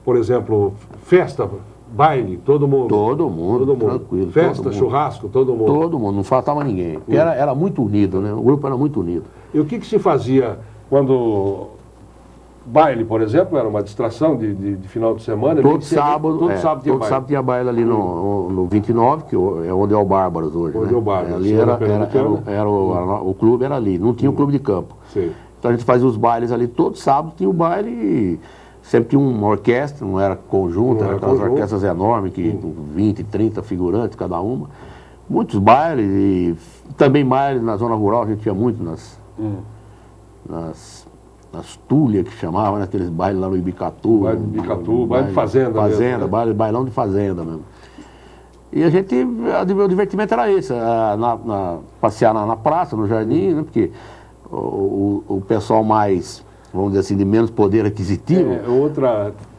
por exemplo, festa, baile, todo mundo? Todo mundo, tranquilo. Festa, churrasco, todo mundo? Todo mundo, não faltava ninguém. Era muito unido, né? O grupo era muito unido. E o que se fazia quando... Baile, por exemplo, era uma distração de final de semana. Todo sábado tinha baile ali no 29, que é onde é o Bárbaros hoje. Onde é o Bárbaros. Ali o clube era ali, não tinha o clube de campo. Sim. Então a gente fazia os bailes ali, todo sábado tinha o baile e sempre tinha uma orquestra, não era conjunto, era aquelas orquestras enormes, com 20, 30 figurantes cada uma. Muitos bailes e também bailes na zona rural, a gente tinha muito nas Túlia, que chamava, né? Aqueles bailes lá no Ibicatu. Baile de fazenda. Fazenda, né? Bailão de fazenda mesmo. E a gente, o divertimento era esse, passear na praça, no jardim, né? Porque o pessoal mais, vamos dizer assim, de menos poder aquisitivo...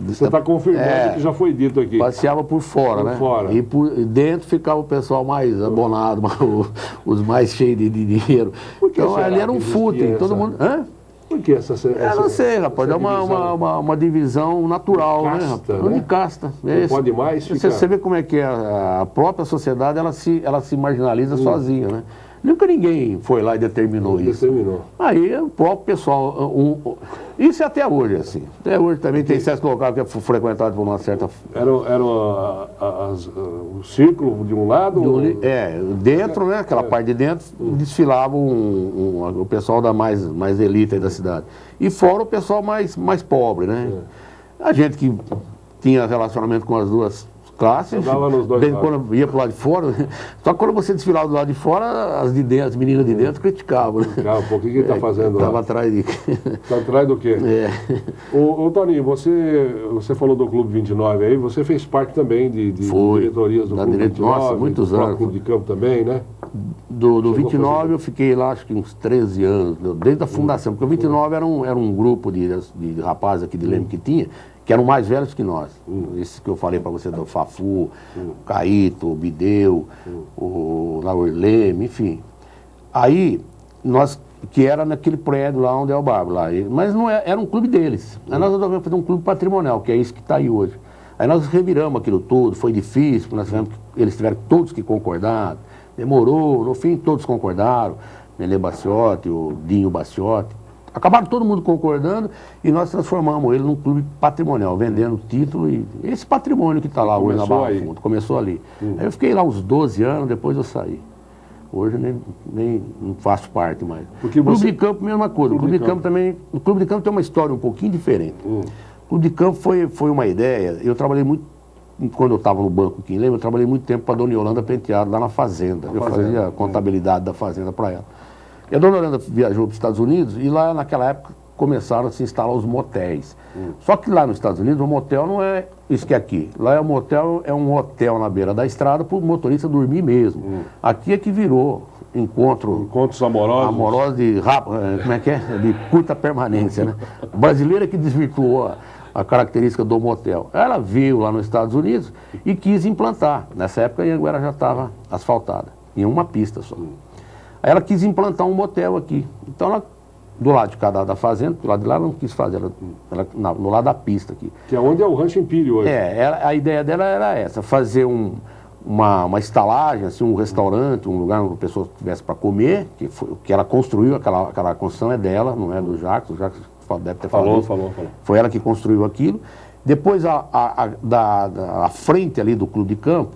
Você está confirmando que já foi dito aqui. Passeava por fora, né? E por dentro ficava o pessoal mais abonado, os mais cheios de dinheiro. Então ali era um footing, todo mundo... Por que essa eu não sei, rapaz, é uma divisão natural, casta, né, rapaz? Né? Unicasta. Não pode mais ficar... Você vê como é que é a própria sociedade, ela se marginaliza sozinha, né? Nunca ninguém foi lá e determinou isso. Aí o próprio pessoal... Isso é até hoje, assim. Até hoje também tem certos locais que é frequentado por uma certa... Era o círculo de um lado? Dentro, né? Aquela parte de dentro, desfilava o pessoal da mais elite aí da cidade. E fora o pessoal mais pobre, né? A gente que tinha relacionamento com as duas classes, quando ia pro lado de fora, só que quando você desfilava do lado de fora, as meninas de dentro criticavam. Né? Pô, o que ele está fazendo lá? Estava atrás de... Está atrás do quê? Ô Toninho, você falou do Clube 29 aí, você fez parte também de diretorias do Clube 29. Nossa, muitos anos. Clube de Campo também, né? Do 29 eu fiquei lá acho que uns 13 anos, desde a fundação, porque o 29 era um grupo de rapazes aqui de Leme que tinha, que eram mais velhos que nós. Esses que eu falei para você, do Fafu, o Caíto, o Bideu, o Laur Leme, enfim. Aí, nós, que era naquele prédio lá onde é o Barbo, lá, mas não era um clube deles. Aí nós resolvemos fazer um clube patrimonial, que é isso que está aí hoje. Aí nós reviramos aquilo tudo, foi difícil, nós tivemos, eles tiveram todos que concordar, demorou, no fim todos concordaram, Nelê Baciotti, o Dinho Baciotti, acabaram todo mundo concordando e nós transformamos ele num clube patrimonial, vendendo título e esse patrimônio que está lá hoje na Barra Funda, começou ali. Aí eu fiquei lá uns 12 anos, depois eu saí. Hoje nem não faço parte mais. Porque Clube de Campo, mesma coisa. O Clube de Campo também, o Clube de Campo tem uma história um pouquinho diferente. O Clube de Campo foi uma ideia, eu trabalhei muito, quando eu estava no banco aqui em Leme, eu trabalhei muito tempo para a dona Yolanda Penteado, lá na fazenda. Eu fazia a contabilidade da fazenda para ela. E a dona Yolanda viajou para os Estados Unidos e lá naquela época começaram a se instalar os motéis. Só que lá nos Estados Unidos o motel não é isso que é aqui. Lá é um hotel na beira da estrada para o motorista dormir mesmo. Aqui é que virou encontros amorosos de como é que é? De curta permanência, né? A brasileira que desvirtuou a característica do motel. Ela veio lá nos Estados Unidos e quis implantar. Nessa época a Anhanguera já estava asfaltada, em uma pista só. Aí ela quis implantar um motel aqui. Então ela, do lado de cada da fazenda, do lado de lá ela não quis fazer, no lado da pista aqui. Que é onde é o Rancho Empírio hoje. A ideia dela era essa, fazer uma estalagem, assim, um restaurante, um lugar onde a pessoa tivesse para comer, que ela construiu, aquela construção é dela, não é do Jacques, o Jacques deve ter falado. Falou. Foi ela que construiu aquilo. Depois, a frente ali do Clube de Campo,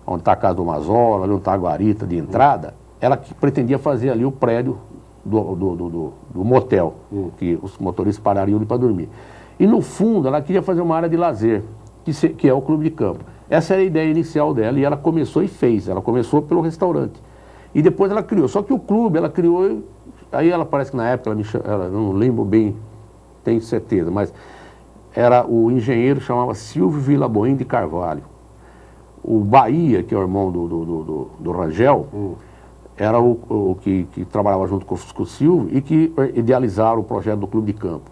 onde está a Casa do Mazola, ali onde está a guarita de entrada, ela que pretendia fazer ali o prédio do motel, que os motoristas parariam ali para dormir. E no fundo, ela queria fazer uma área de lazer, que é o Clube de Campo. Essa era a ideia inicial dela e ela começou e fez. Ela começou pelo restaurante. E depois ela criou. Só que o clube, ela criou... Aí ela parece que na época, ela não lembro bem, tenho certeza, mas era o engenheiro, chamava Silvio Vilaboim de Carvalho. O Bahia, que é o irmão do Rangel, era o que trabalhava junto com o Silvio e que idealizaram o projeto do Clube de Campo.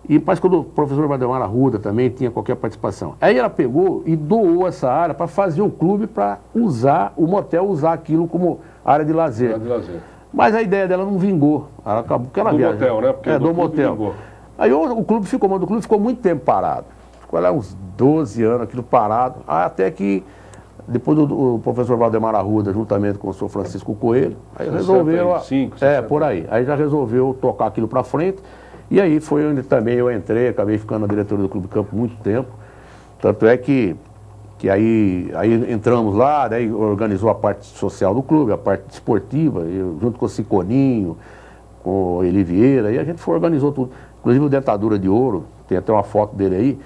E parece que o professor Valdemar Arruda também tinha qualquer participação. Aí ela pegou e doou essa área para fazer o clube, para usar, o motel usar aquilo como área de lazer. Mas a ideia dela não vingou. Ela acabou, porque ela viaja. Motel, né? Porque do motel. Vingou. Aí o clube ficou muito tempo parado. Ficou lá uns 12 anos, aquilo parado. Até que, depois do professor Valdemar Arruda, juntamente com o senhor Francisco Coelho, aí resolveu... por aí. Aí já resolveu tocar aquilo para frente. E aí foi onde também eu entrei, acabei ficando na diretoria do Clube de Campo muito tempo. Tanto é que aí entramos lá, daí organizou a parte social do clube, a parte esportiva, eu, junto com o Ciconinho, com o Eli Vieira, e a gente organizou tudo. Inclusive o Dentadura de Ouro, tem até uma foto dele aí,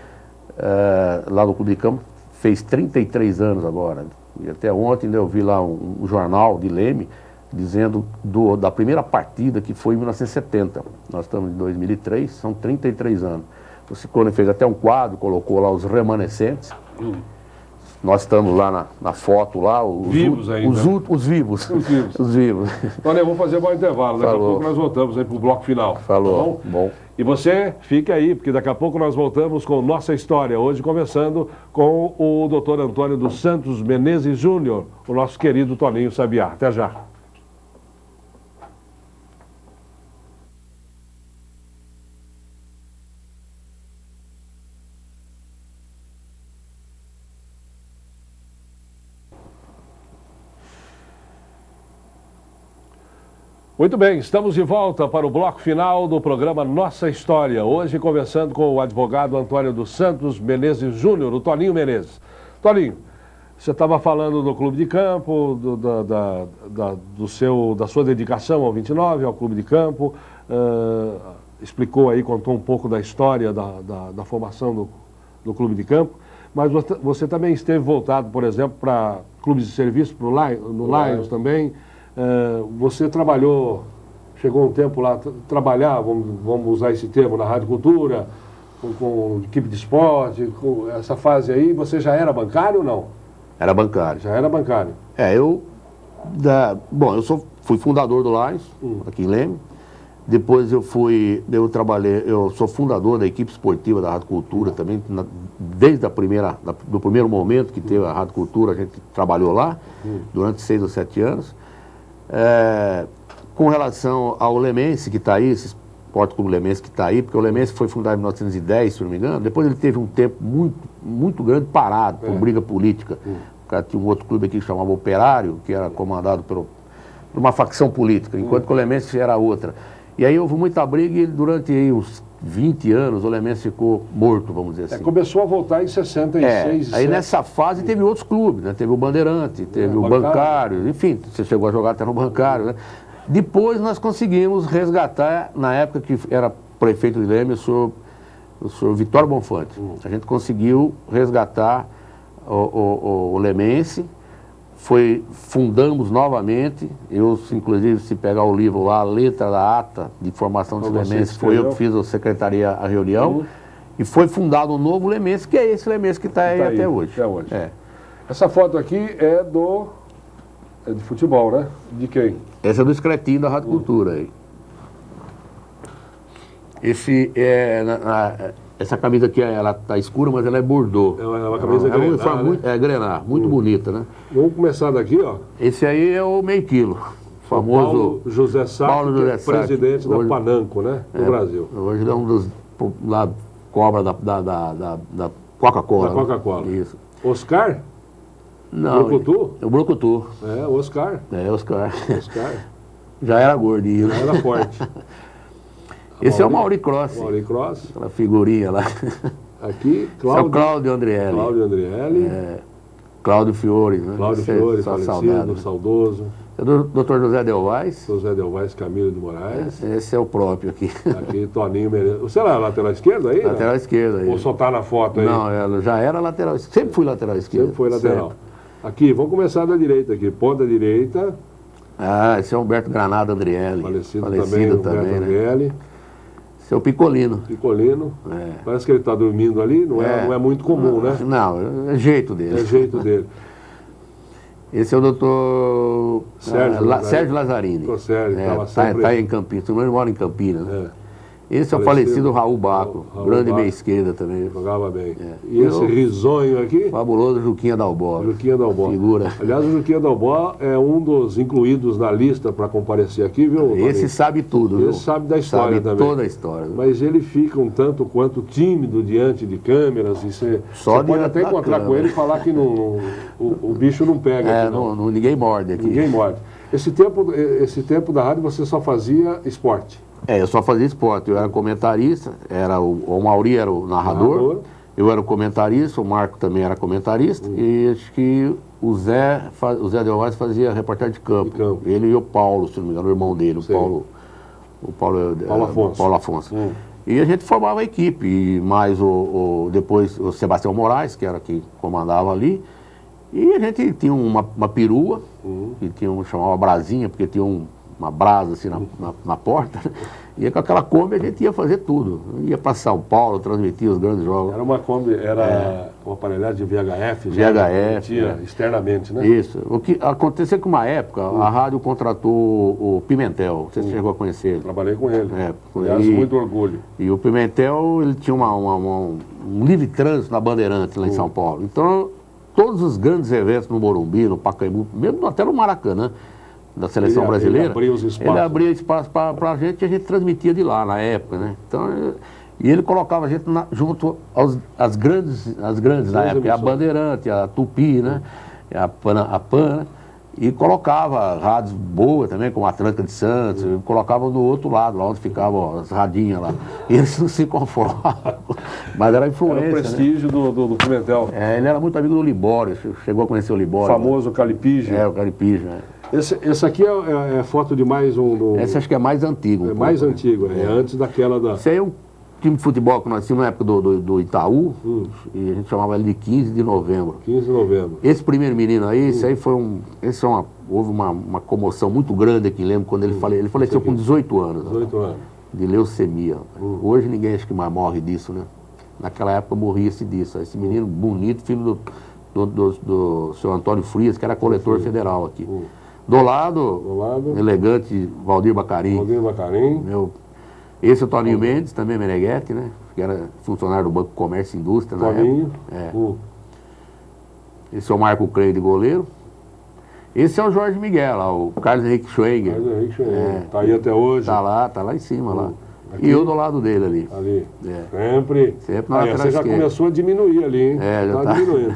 lá no Clube de Campo, fez 33 anos agora. E até ontem eu vi lá um jornal de Leme, dizendo da primeira partida que foi em 1970. Nós estamos em 2003, são 33 anos. O Ciccone fez até um quadro, colocou lá os remanescentes. Nós estamos lá na foto lá. Vivos ainda. Os vivos. Os vivos. Olha, eu vou fazer um intervalo, daqui a pouco nós voltamos aí para o bloco final. Falou. Tá bom? E você fique aí, porque daqui a pouco nós voltamos com Nossa História. Hoje conversando com o Dr. Antônio dos Santos Menezes Júnior, o nosso querido Toninho Sabiá. Até já. Muito bem, estamos de volta para o bloco final do programa Nossa História. Hoje conversando com o advogado Antônio dos Santos Menezes Júnior, o Toninho Menezes. Toninho, você estava falando do Clube de Campo, da sua dedicação ao 29, ao Clube de Campo, explicou aí, contou um pouco da história da formação do Clube de Campo, mas você também esteve voltado, por exemplo, para clubes de serviço, no Lions também. Você trabalhou, chegou um tempo lá, trabalhar, vamos usar esse termo, na Rádio Cultura, com equipe de esporte, com essa fase aí, você já era bancário ou não? Era bancário. Já era bancário. Eu Bom, fui fundador do Lions, aqui em Leme. Depois eu sou fundador da equipe esportiva da Rádio Cultura também, desde do primeiro momento que teve a Rádio Cultura, a gente trabalhou lá, durante 6 ou 7 anos. Com relação ao Lemense, que está aí, esse Esporte Clube Lemense que está aí, porque o Lemense foi fundado em 1910, se não me engano, depois ele teve um tempo muito grande parado, por briga política. O cara tinha um outro clube aqui que chamava Operário, que era comandado por uma facção política, enquanto que o Lemense era outra. E aí houve muita briga e durante uns 20 anos o Lemense ficou morto, vamos dizer assim. Começou a voltar em 66. Aí nessa fase teve outros clubes, né? Teve o Bandeirante, teve o Bancário, enfim, você chegou a jogar até no Bancário, né? Depois nós conseguimos resgatar, na época que era prefeito de Leme, o senhor Vitório Bonfante. A gente conseguiu resgatar o Lemense. Fundamos novamente, inclusive, se pegar o livro lá, a letra da ata de formação do Lemense, foi eu que fiz a secretaria, a reunião, e foi fundado um novo Lemense, que é esse Lemense que está aí até hoje. Essa foto aqui é de futebol, né? De quem? Essa é do Escretinho da Rádio Cultura aí. Essa camisa aqui, ela tá escura, mas ela é bordô. É uma camisa grená, né? Grená, muito bonita, né? Vamos começar daqui, ó. Esse aí é o meio quilo, famoso Paulo José Sá, presidente da Pananco, né? No Brasil. Hoje ele é um dos, lá, cobra da Coca-Cola. Da Coca-Cola. Isso. Oscar? Não. Brucutu? É o Brucutu. Oscar. Oscar. Oscar. Já era gordinho, né? Já era forte. Esse é o Mauri Cross. Mauri Cross. Aquela figurinha lá. Aqui, Cláudio. Esse é o Cláudio Andrielli. Cláudio Andrielli. Cláudio Fiore, né? Cláudio Fiore, falecido, saudoso. É o Dr. José Delvais. José Delvais Camilo de Moraes. Esse é o próprio aqui. Aqui, Toninho Menezes. Você era lateral esquerdo aí? Lateral esquerdo aí. Ou só tá na foto aí? Não, ela já era lateral esquerdo. Sempre fui lateral esquerdo. Sempre foi lateral. Sempre. Aqui, vamos começar da direita aqui. Ponta direita. Esse é o Humberto Granado Andrielli. Falecido também, Humberto Andrielli. Esse é o Picolino. Picolino. Parece que ele está dormindo ali, não é muito comum, né? Não, é jeito dele. É jeito dele. Esse é o doutor Sérgio Lazzarini. Doutor Sérgio, estava sempre... Está em Campinas, ele mora em Campinas, né? Esse é o falecido Raul Baco, grande meia esquerda também. Jogava bem. E esse risonho aqui? Fabuloso Juquinha Dalbó. Juquinha Dalbó. Figura. Aliás, o Juquinha Dalbó é um dos incluídos na lista para comparecer aqui, viu? Esse sabe tudo, viu? Esse sabe da história também. Sabe toda a história. Viu? Mas ele fica um tanto quanto tímido diante de câmeras. E você pode até encontrar com ele e falar que o bicho não pega. Ninguém morde aqui. Ninguém morde. Esse tempo da rádio você só fazia esporte? Eu só fazia esporte, eu era comentarista, o Mauri era o narrador, eu era o comentarista, o Marco também era comentarista, e acho que o Zé Delvais fazia reportagem de campo. Ele e o Paulo, se não me engano, o irmão dele, o Paulo Afonso. E a gente formava a equipe, e mais depois o Sebastião Moraes, que era quem comandava ali, e a gente tinha uma perua, que chamava Brasinha, porque tinha uma brasa assim na porta, e com aquela Kombi a gente ia fazer tudo. Ia para São Paulo, transmitir os grandes jogos. Era uma Kombi, uma aparelhagem de VHF, externamente, né? Isso. O que aconteceu que uma época a rádio contratou o Pimentel, você chegou a conhecer ele? Trabalhei com ele, aliás, muito orgulho. E o Pimentel, ele tinha um livre trânsito na Bandeirante lá em São Paulo. Então, todos os grandes eventos no Morumbi, no Pacaembu, mesmo até no Maracanã, da seleção brasileira, ele abria espaço para a gente e a gente transmitia de lá na época, né? Então, e ele colocava a gente junto às grandes na época, a Bandeirante, a Tupi, né? A PAN, e colocava rádios boas também, como a Atlântica de Santos, e colocava do outro lado, lá onde ficavam as radinhas lá. E eles não se conformavam, mas era influência. Era o prestígio, né? do Pimentel. Ele era muito amigo do Libório, chegou a conhecer o Libório. O famoso Calipígio. O Calipígio, Esse aqui é foto de mais um... Esse acho que é mais antigo. É mais antigo, antes daquela da... Esse aí é um time de futebol que nós tínhamos na época do Itaú, e a gente chamava ele de 15 de novembro. 15 de novembro. Esse primeiro menino aí, esse aí foi houve uma comoção muito grande aqui, lembro, quando ele faleceu com 18 anos. 18 anos. De leucemia. Hoje ninguém acha que mais morre disso, né? Naquela época morria-se disso. Esse menino bonito, filho do senhor Antônio Frias, que era coletor federal aqui. Do lado, elegante Valdir Bacarim. Valdir Bacarim. Esse é o Toninho Mendes, também Meneghetti, né? Que era funcionário do Banco Comércio e Indústria na Toninho. época. Esse é o Marco Creide, goleiro. Esse é o Jorge Miguel, lá, o Carlos Henrique Schwenger. Carlos Henrique Schwenger. Tá aí até hoje. Tá lá em cima, lá. Aqui? E eu do lado dele ali. Ali. Sempre na lateral você já esquerda. Começou a diminuir ali, hein? Já tá diminuindo.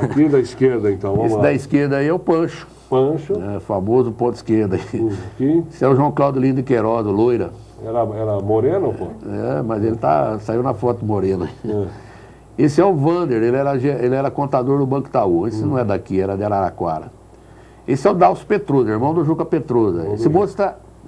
Aqui da esquerda, então, vamos Esse lá. da esquerda aí é o Pancho. Pancho. Famoso ponto esquerda. Aqui. Esse é o João Cláudio Lindo Queiroz, loira. Era moreno, pô? Mas ele saiu na foto moreno. Esse é o Vander, ele era contador do Banco Itaú. Esse não é daqui, era de Araraquara. Esse é o Dalcio Petrosa, irmão do Juca Petrosa. Esse moço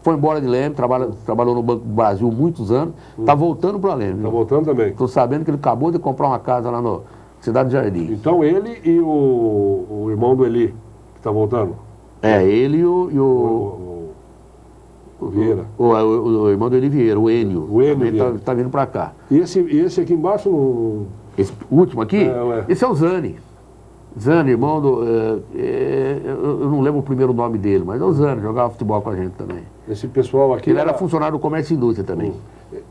foi embora de Leme, trabalhou no Banco do Brasil muitos anos, está voltando para Leme. Está voltando também. Estou sabendo que ele acabou de comprar uma casa lá no Cidade do Jardim. Então ele e o irmão do Eli, que está voltando? Ele e o Vieira. O irmão do Eli Vieira, o Enio. O Enio está vindo para cá. E esse aqui embaixo não... Esse último aqui? Esse é o Zani. Zani, irmão do... eu não lembro o primeiro nome dele, mas é o Zani, jogava futebol com a gente também. Esse pessoal aqui... Ele era funcionário do Comércio e Indústria também.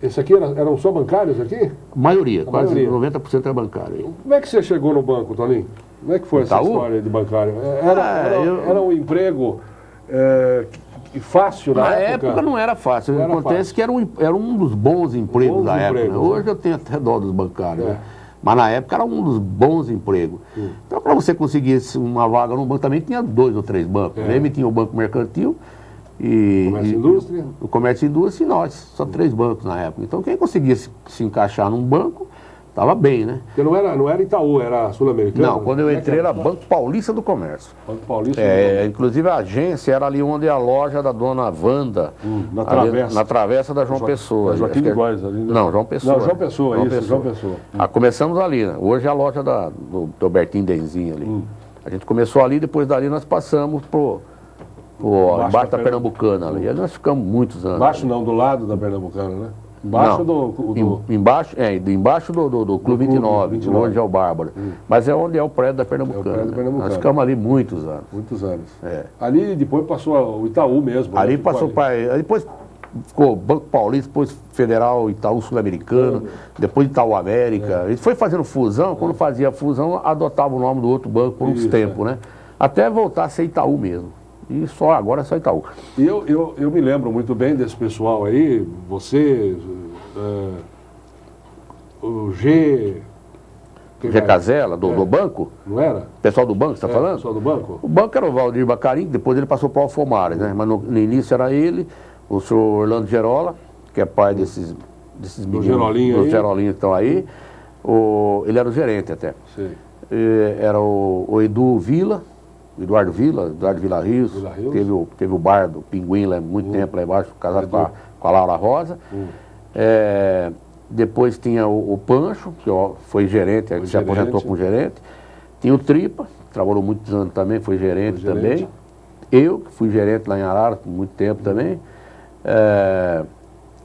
Esse aqui eram só bancários aqui? Maioria, quase 90% é bancário. Como é que você chegou no banco, Toninho? Como é que foi essa história de bancário? Era um emprego fácil na época? Na época não era fácil. Acontece que era um dos bons empregos da época. Né? Hoje eu tenho até dó dos bancários. Né? Mas na época era um dos bons empregos. Então, para você conseguir uma vaga no banco, também tinha 2 ou 3 bancos. Leme tinha o Banco Mercantil Comércio e Indústria. O Comércio e Indústria e nós. Só 3 bancos na época. Então, quem conseguia se encaixar num banco, estava bem, né? Porque não era Itaú, era Sul-Americano? Não, quando eu entrei era Banco Paulista do Comércio. Banco Paulista do Comércio. Inclusive a agência era ali onde é a loja da dona Wanda. Na travessa. Na travessa da João Pessoa. Joaquim de Góes ali. Não, João Pessoa. Não, João Pessoa, João Pessoa. Começamos ali, né? Hoje é a loja do Albertinho Denzinho ali. A gente começou ali, depois dali nós passamos embaixo da Pernambucana ali. Aí nós ficamos muitos anos. Embaixo não, do lado da Pernambucana, né? Embaixo Embaixo do Clube 29, onde é o Bárbaro. Mas é onde é o prédio da Pernambucana. Nós ficamos ali muitos anos. Muitos anos. Ali depois passou o Itaú mesmo. Ali passou para... Depois ficou Banco Paulista, depois Federal, Itaú Sul-Americano, depois Itaú América. A gente foi fazendo fusão, quando fazia fusão, adotava o nome do outro banco por uns tempos, né? Até voltar a ser Itaú mesmo. E agora é só Itaú. E eu me lembro muito bem desse pessoal aí, você, o G Casella, do banco? Não era? Pessoal do banco, você está falando? Pessoal do banco? O banco era o Valdir Bacarim, depois ele passou para o Alfomares, né? Mas no início era ele, o senhor Orlando Gerola, que é pai desses meninos, dos Gerolinhos que estão aí. Ele era o gerente até. Sim. Era o Edu Vila, Eduardo Vila Rios, teve o bar do Pinguim lá muito tempo lá embaixo, casado com a Laura Rosa. Depois tinha o Pancho, que foi gerente, se aposentou como gerente. Tinha o Tripa, que trabalhou muitos anos também, foi gerente também. Eu, que fui gerente lá em Arara por muito tempo também.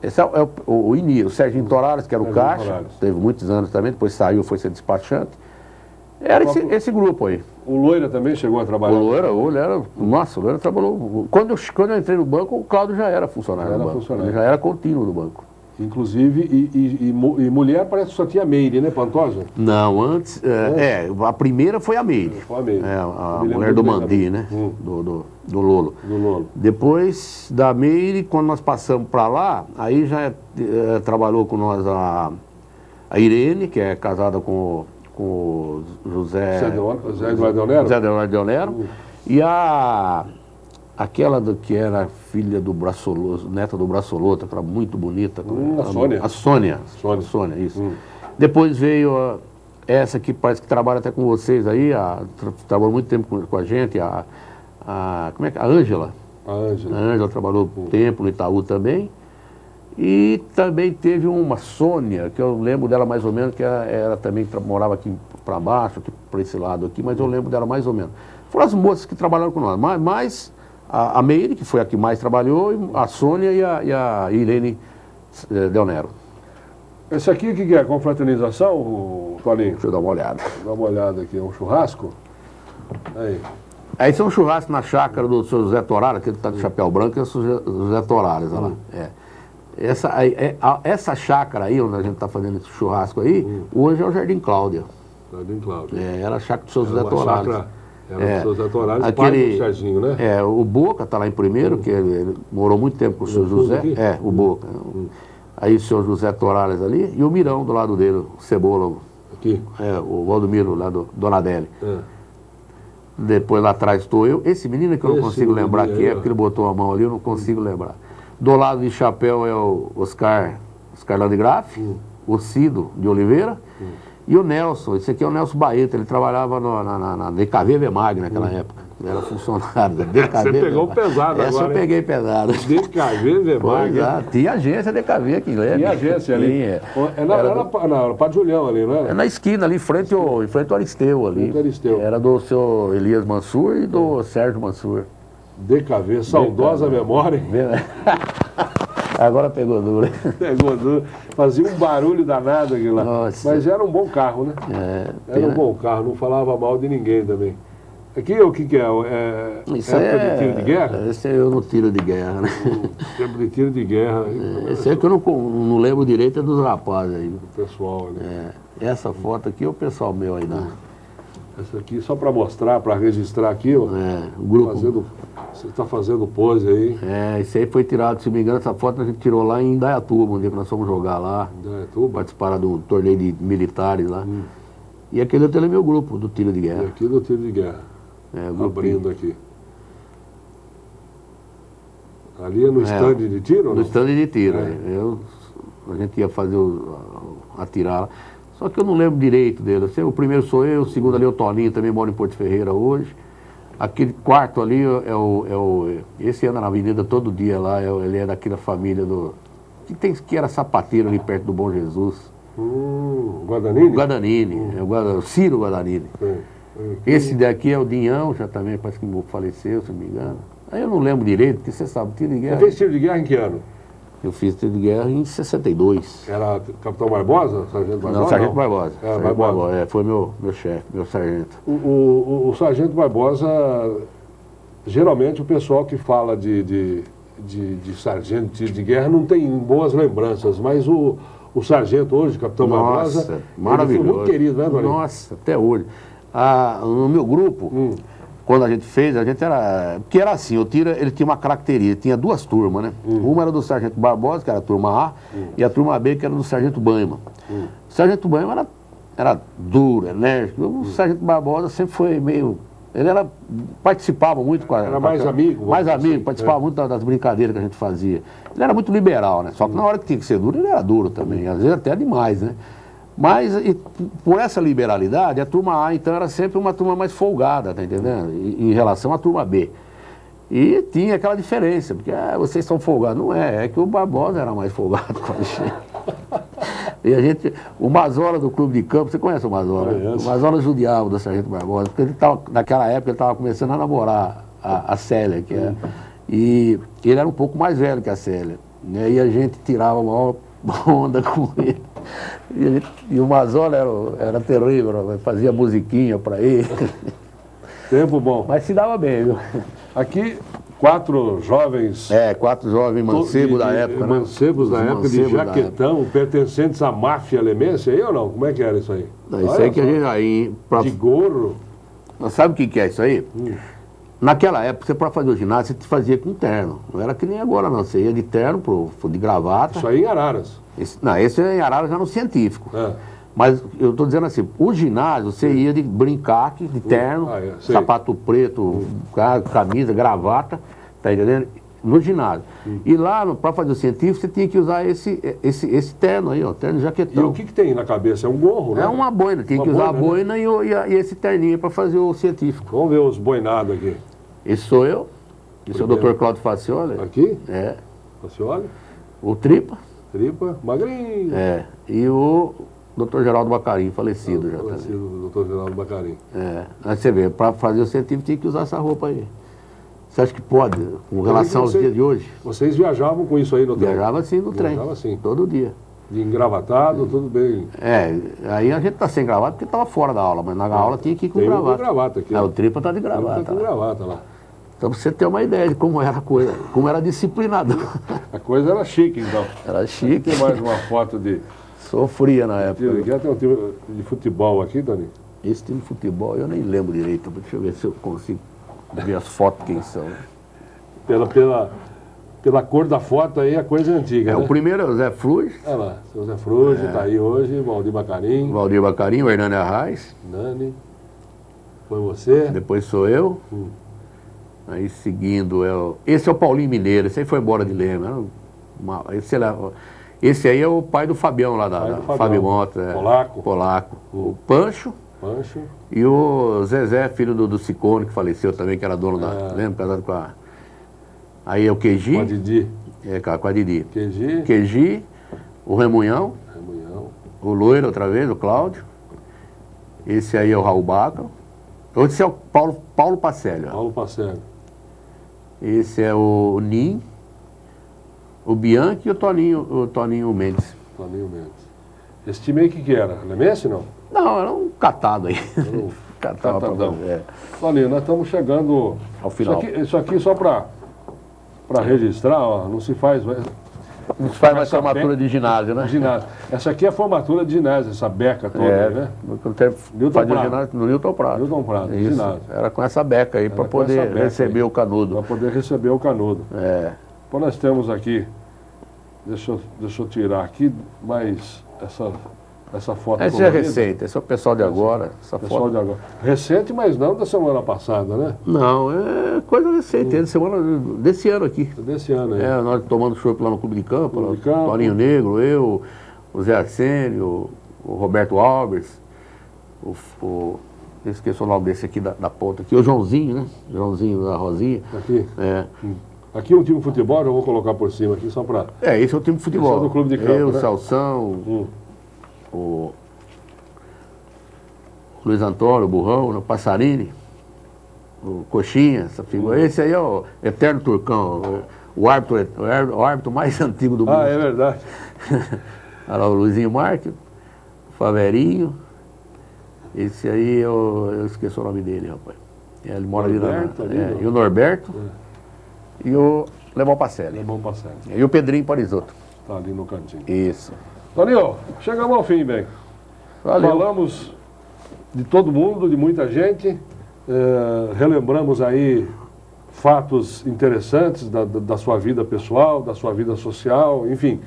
Esse é o Serginho Torares, que era o caixa, teve muitos anos também, depois saiu, foi ser despachante. Era esse grupo aí. O Loira também chegou a trabalhar? O Loira trabalhou. Quando eu entrei no banco, o Cláudio já era funcionário do banco. Ele já era contínuo do banco. Inclusive, e mulher parece que só tinha Meire, né, Pantoja? Não, antes... a primeira foi a Meire. Foi a Meire. A mulher do Mandi, né? Do Lolo. Depois da Meire, quando nós passamos para lá, aí já trabalhou com nós a Irene, que é casada com o José Eduardo Del Nero. E aquela que era filha do Braçoloto, neta do Braçoloto, que era muito bonita. A Sônia, isso. Depois veio essa que parece que trabalha até com vocês aí, trabalhou muito tempo com a gente, como é que é? A Ângela. A Ângela trabalhou tempo no Itaú também. E também teve uma Sônia, que eu lembro dela mais ou menos, que ela também morava aqui para baixo, aqui para esse lado aqui, mas eu lembro dela mais ou menos. Foram as moças que trabalharam com nós, mas a Meire, que foi a que mais trabalhou, a Sônia e a Irene Del Nero. Esse aqui o que é? Confraternização, Toninho? Deixa eu dar uma olhada. Dá uma olhada aqui, é um churrasco? Aí. Aí são churrascos na chácara do seu José Torales, que ele está de chapéu branco, é o José Torales, olha lá. Essa chácara aí, onde a gente está fazendo esse churrasco aí, hoje é o Jardim Cláudia. Jardim Cláudia. Era a chácara do seu José Torales. Era o seu José Torales, pai do Serginho, né? O Boca está lá em primeiro, que ele morou muito tempo com o seu José. O Boca. Aí o seu José Torales ali, e o Mirão do lado dele, o Cebola. Aqui? O Valdomiro lá do Donadelli. Depois lá atrás estou eu. Esse menino que eu não consigo lembrar quem é, porque ele botou a mão ali, eu não consigo lembrar. Do lado de chapéu é o Oscar Landgraf, o Cido de Oliveira e o Nelson. Esse aqui é o Nelson Baeta, ele trabalhava na DKV Vemag naquela época. Ele era funcionário da DKV. Você pegou pesado agora. Essa eu peguei pesado. DKV Vemag. Tinha agência DKV aqui, né? Tinha agência ali. Era Padre Julião ali, não era? É na esquina ali, em frente ao Aristeu ali. Era do seu Elias Mansur e do Sérgio Mansur. DKV, saudosa memória, hein? Agora pegou duro. Pegou duro. Fazia um barulho danado aquilo lá. Nossa. Mas era um bom carro, né? Era um bom carro, não falava mal de ninguém também. Aqui o que é? Isso época de tiro de guerra? Esse é eu no tiro de guerra, né? Tempo de tiro de guerra. Esse é que eu não lembro direito, é dos rapazes aí. O pessoal, né? Essa foto aqui é o pessoal meu aí, né? Essa aqui só para mostrar, para registrar aqui, ó. O grupo. Você está fazendo pose aí. Esse aí foi tirado, se não me engano, essa foto a gente tirou lá em Indaiatuba, um dia que nós fomos jogar lá. Indaiatuba? Participar do torneio de militares lá. E aquele outro é meu grupo, do tiro de guerra. E aqui do tiro de guerra. Abrindo aqui. Ali é no stand de tiro? No stand de tiro. A gente ia fazer atirar lá. Só que eu não lembro direito dele. O primeiro sou eu, o segundo ali é o Toninho, também mora em Porto Ferreira hoje. Aquele quarto ali esse anda na avenida todo dia lá, ele é daquela família que era sapateiro ali perto do Bom Jesus. Guadagnini? Guadagnini, o Ciro Guadagnini. Esse daqui é o Dinhão, já também parece que faleceu, se não me engano. Aí eu não lembro direito, porque você sabe, tiro de guerra. Você fez tiro de guerra em que ano? Eu fiz tiro de guerra em 62. Era Capitão Barbosa? Sargento Barbosa? Não, Sargento Barbosa. Sargento Barbosa. Foi meu chefe, meu sargento. O Sargento Barbosa, geralmente o pessoal que fala de sargento de tiro de guerra não tem boas lembranças, mas o sargento hoje, Capitão Barbosa, maravilhoso. Ele foi muito querido, né, Dorinho? Nossa, até hoje. No meu grupo, quando a gente fez, porque era assim, o tiro, ele tinha uma característica, tinha duas turmas, né? Uma era do Sargento Barbosa, que era a turma A, e a turma B, que era do Sargento Banhma. O Sargento Banhma era duro, enérgico. O Sargento Barbosa sempre foi meio... Ele participava muito com a... Era mais amigo. Mais amigo, participava muito das brincadeiras que a gente fazia. Ele era muito liberal, né? Só que na hora que tinha que ser duro, ele era duro também. Às vezes até demais, né? Mas, por essa liberalidade, a turma A, então, era sempre uma turma mais folgada, tá entendendo? Em relação à turma B. E tinha aquela diferença, porque vocês são folgados. Não é que o Barbosa era mais folgado com a gente. E o Mazola do Clube de Campo, você conhece o Mazola? O Mazola judiava do Sargento Barbosa, porque naquela época ele estava começando a namorar a Célia, e ele era um pouco mais velho que a Célia. Né? E a gente tirava a maior onda com ele. E o Mazola era terrível, fazia musiquinha para ele. Tempo bom. Mas se dava bem, viu? Aqui, 4 jovens... 4 jovens mancebos da época, né? Mancebos da época, de Jaquetão, pertencentes à máfia alemense, aí ou não? Como é que era isso aí? Isso aí que a gente... Aí, de gorro. Sabe o que é isso aí? Naquela época, você para fazer o ginásio, você fazia com terno. Não era que nem agora, não. Você ia de terno, de gravata. Isso aí em Araras. Esse em Araras já no científico. Mas eu estou dizendo assim, o ginásio, você ia de brincaque, de terno, sapato preto, camisa, gravata, tá entendendo? No ginásio. E lá, para fazer o científico, você tinha que usar esse terno aí, ó, terno jaquetão. E o que tem na cabeça? É um gorro, né? É uma boina, tinha que usar a boina, né? e esse terninho para fazer o científico. Vamos ver os boinados aqui. Esse sou eu, esse é o Dr. Cláudio Facioli. Aqui? Facioli. O Tripa. Tripa, magrinho. E o Dr. Geraldo Bacarim, falecido já também. Falecido, Dr. Geraldo Bacarim. Aí você vê, para fazer o científico tinha que usar essa roupa aí. Você acha que pode, com relação aos dias de hoje? Vocês viajavam com isso aí no trem? Viajava sim no trem, Viajava sim. todo dia. De engravatado, tudo bem. Aí a gente tá sem gravata porque tava fora da aula, mas na aula tinha que ir com gravata. Com gravata aqui. O Tripa tá de gravata. Tá com gravata lá. Então pra você ter uma ideia de como era a coisa, como era disciplinado. A coisa era chique, então. Era chique. Tem mais uma foto de... Sofria na época. Aqui tem um time de futebol aqui, Toninho. Esse time de futebol eu nem lembro direito, deixa eu ver se eu consigo ver as fotos quem são. Pela cor da foto aí, a coisa é antiga, né? O primeiro é o Zé Fruz. Olha lá, seu Zé Fruz, tá aí hoje, Valdir Bacarim. Valdir Bacarim, o Hernani Arraes. Nani. Foi você. Depois sou eu. Aí seguindo esse é o Paulinho Mineiro, esse aí foi embora de Lema. Esse aí é o pai do Fabião lá da Fábio Mota. Polaco. O Pancho. E o Zezé, filho do Ciccone, que faleceu também, que era dono da... Lembra? Casado com a... Aí é o Queji. Com a Didi. Com a Didi. Queji. Queji, o Remunhão. O Loiro, outra vez, o Cláudio. Esse aí é o Raul Baca. Esse é o Paulo Pacelli. Paulo Pacelli. Esse é o Nin, o Bianchi e o Toninho Mendes. Toninho Mendes. Esse time aí o que era? Lemense, não? Não, era um catado aí. Catadão. Toninho, nós estamos chegando ao final. Isso aqui só para registrar, ó, não se faz... Não se faz mais formatura de ginásio, né? Essa aqui é a formatura de ginásio, essa beca toda, né? No Newton Prado. Newton Prado, isso, ginásio. Era com essa beca aí, para poder receber o canudo. Para poder receber o canudo. Então nós temos aqui, deixa eu tirar aqui, mas essa foto... Essa é recente, esse é o pessoal de agora. De agora. Recente, mas não da semana passada, né? Não, é coisa recente, desse ano aqui. Desse ano aí. Nós tomando chopp lá no Clube de Campo, Toninho Negro, eu, o Zé Arsênio, o Roberto Albers, eu esqueci o nome desse aqui da ponta aqui, o Joãozinho, né? Joãozinho da Rosinha. Aqui? Aqui é um time de futebol, eu vou colocar por cima aqui só para... esse é o time de futebol. Esse é do Clube de Campo, eu, né? o Salsão, o Luiz Antônio, o Burrão, o Passarini, o Coxinha, essa figura. Esse aí é o Eterno Turcão, o árbitro mais antigo do mundo. É verdade. Olha lá o Luizinho Marques, o Faverinho. Esse aí eu esqueci o nome dele, rapaz. Ele mora ali e o Norberto. E o Lemão Pacelli. E o Pedrinho Parisotto. Está ali no cantinho. Isso. Toninho, chegamos ao fim, bem. Valeu. Falamos de todo mundo, de muita gente. Relembramos aí fatos interessantes da sua vida pessoal, da sua vida social, enfim.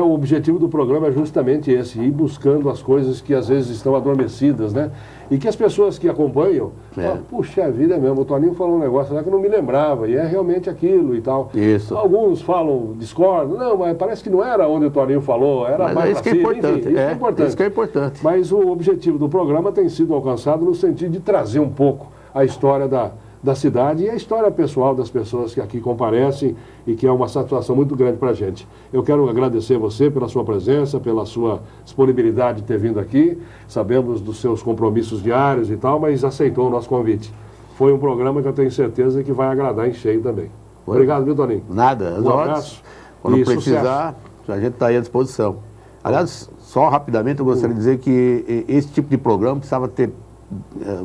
O objetivo do programa é justamente esse, ir buscando as coisas que às vezes estão adormecidas, né? E que as pessoas que acompanham, falam, puxa vida mesmo, o Toninho falou um negócio lá que eu não me lembrava, e é realmente aquilo e tal. Isso. Alguns falam, discordam, não, mas parece que não era onde o Toninho falou, era mais isso que é importante. Enfim, isso que é importante. Mas o objetivo do programa tem sido alcançado no sentido de trazer um pouco a história da cidade e a história pessoal das pessoas que aqui comparecem e que é uma satisfação muito grande para a gente. Eu quero agradecer você pela sua presença, pela sua disponibilidade de ter vindo aqui. Sabemos dos seus compromissos diários e tal, mas aceitou o nosso convite. Foi um programa que eu tenho certeza que vai agradar em cheio também. Obrigado, viu, Toninho? Nada, um abraço. Quando precisar, a gente está aí à disposição. Aliás, só rapidamente eu gostaria de dizer que esse tipo de programa precisava ter...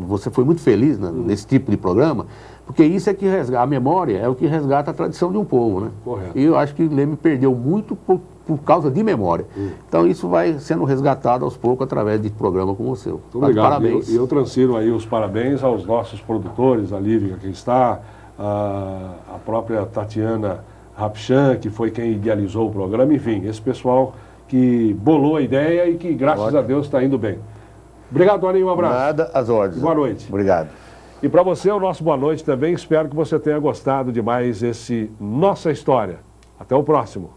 Você foi muito feliz nesse tipo de programa, porque isso é que resgata, a memória é o que resgata a tradição de um povo, né? Correto. E eu acho que Leme perdeu muito por causa de memória. Então isso vai sendo resgatado aos poucos através de programa como o seu. Muito obrigado. Parabéns. E eu transfiro aí os parabéns aos nossos produtores, a Lívia que está, a própria Tatiana Rapchan, que foi quem idealizou o programa, enfim, esse pessoal que bolou a ideia e que, graças a Deus, está indo bem. Obrigado, Toninho, um abraço. Nada, às ordens. Boa noite. Obrigado. E para você, o nosso boa noite também. Espero que você tenha gostado de mais esse Nossa História. Até o próximo.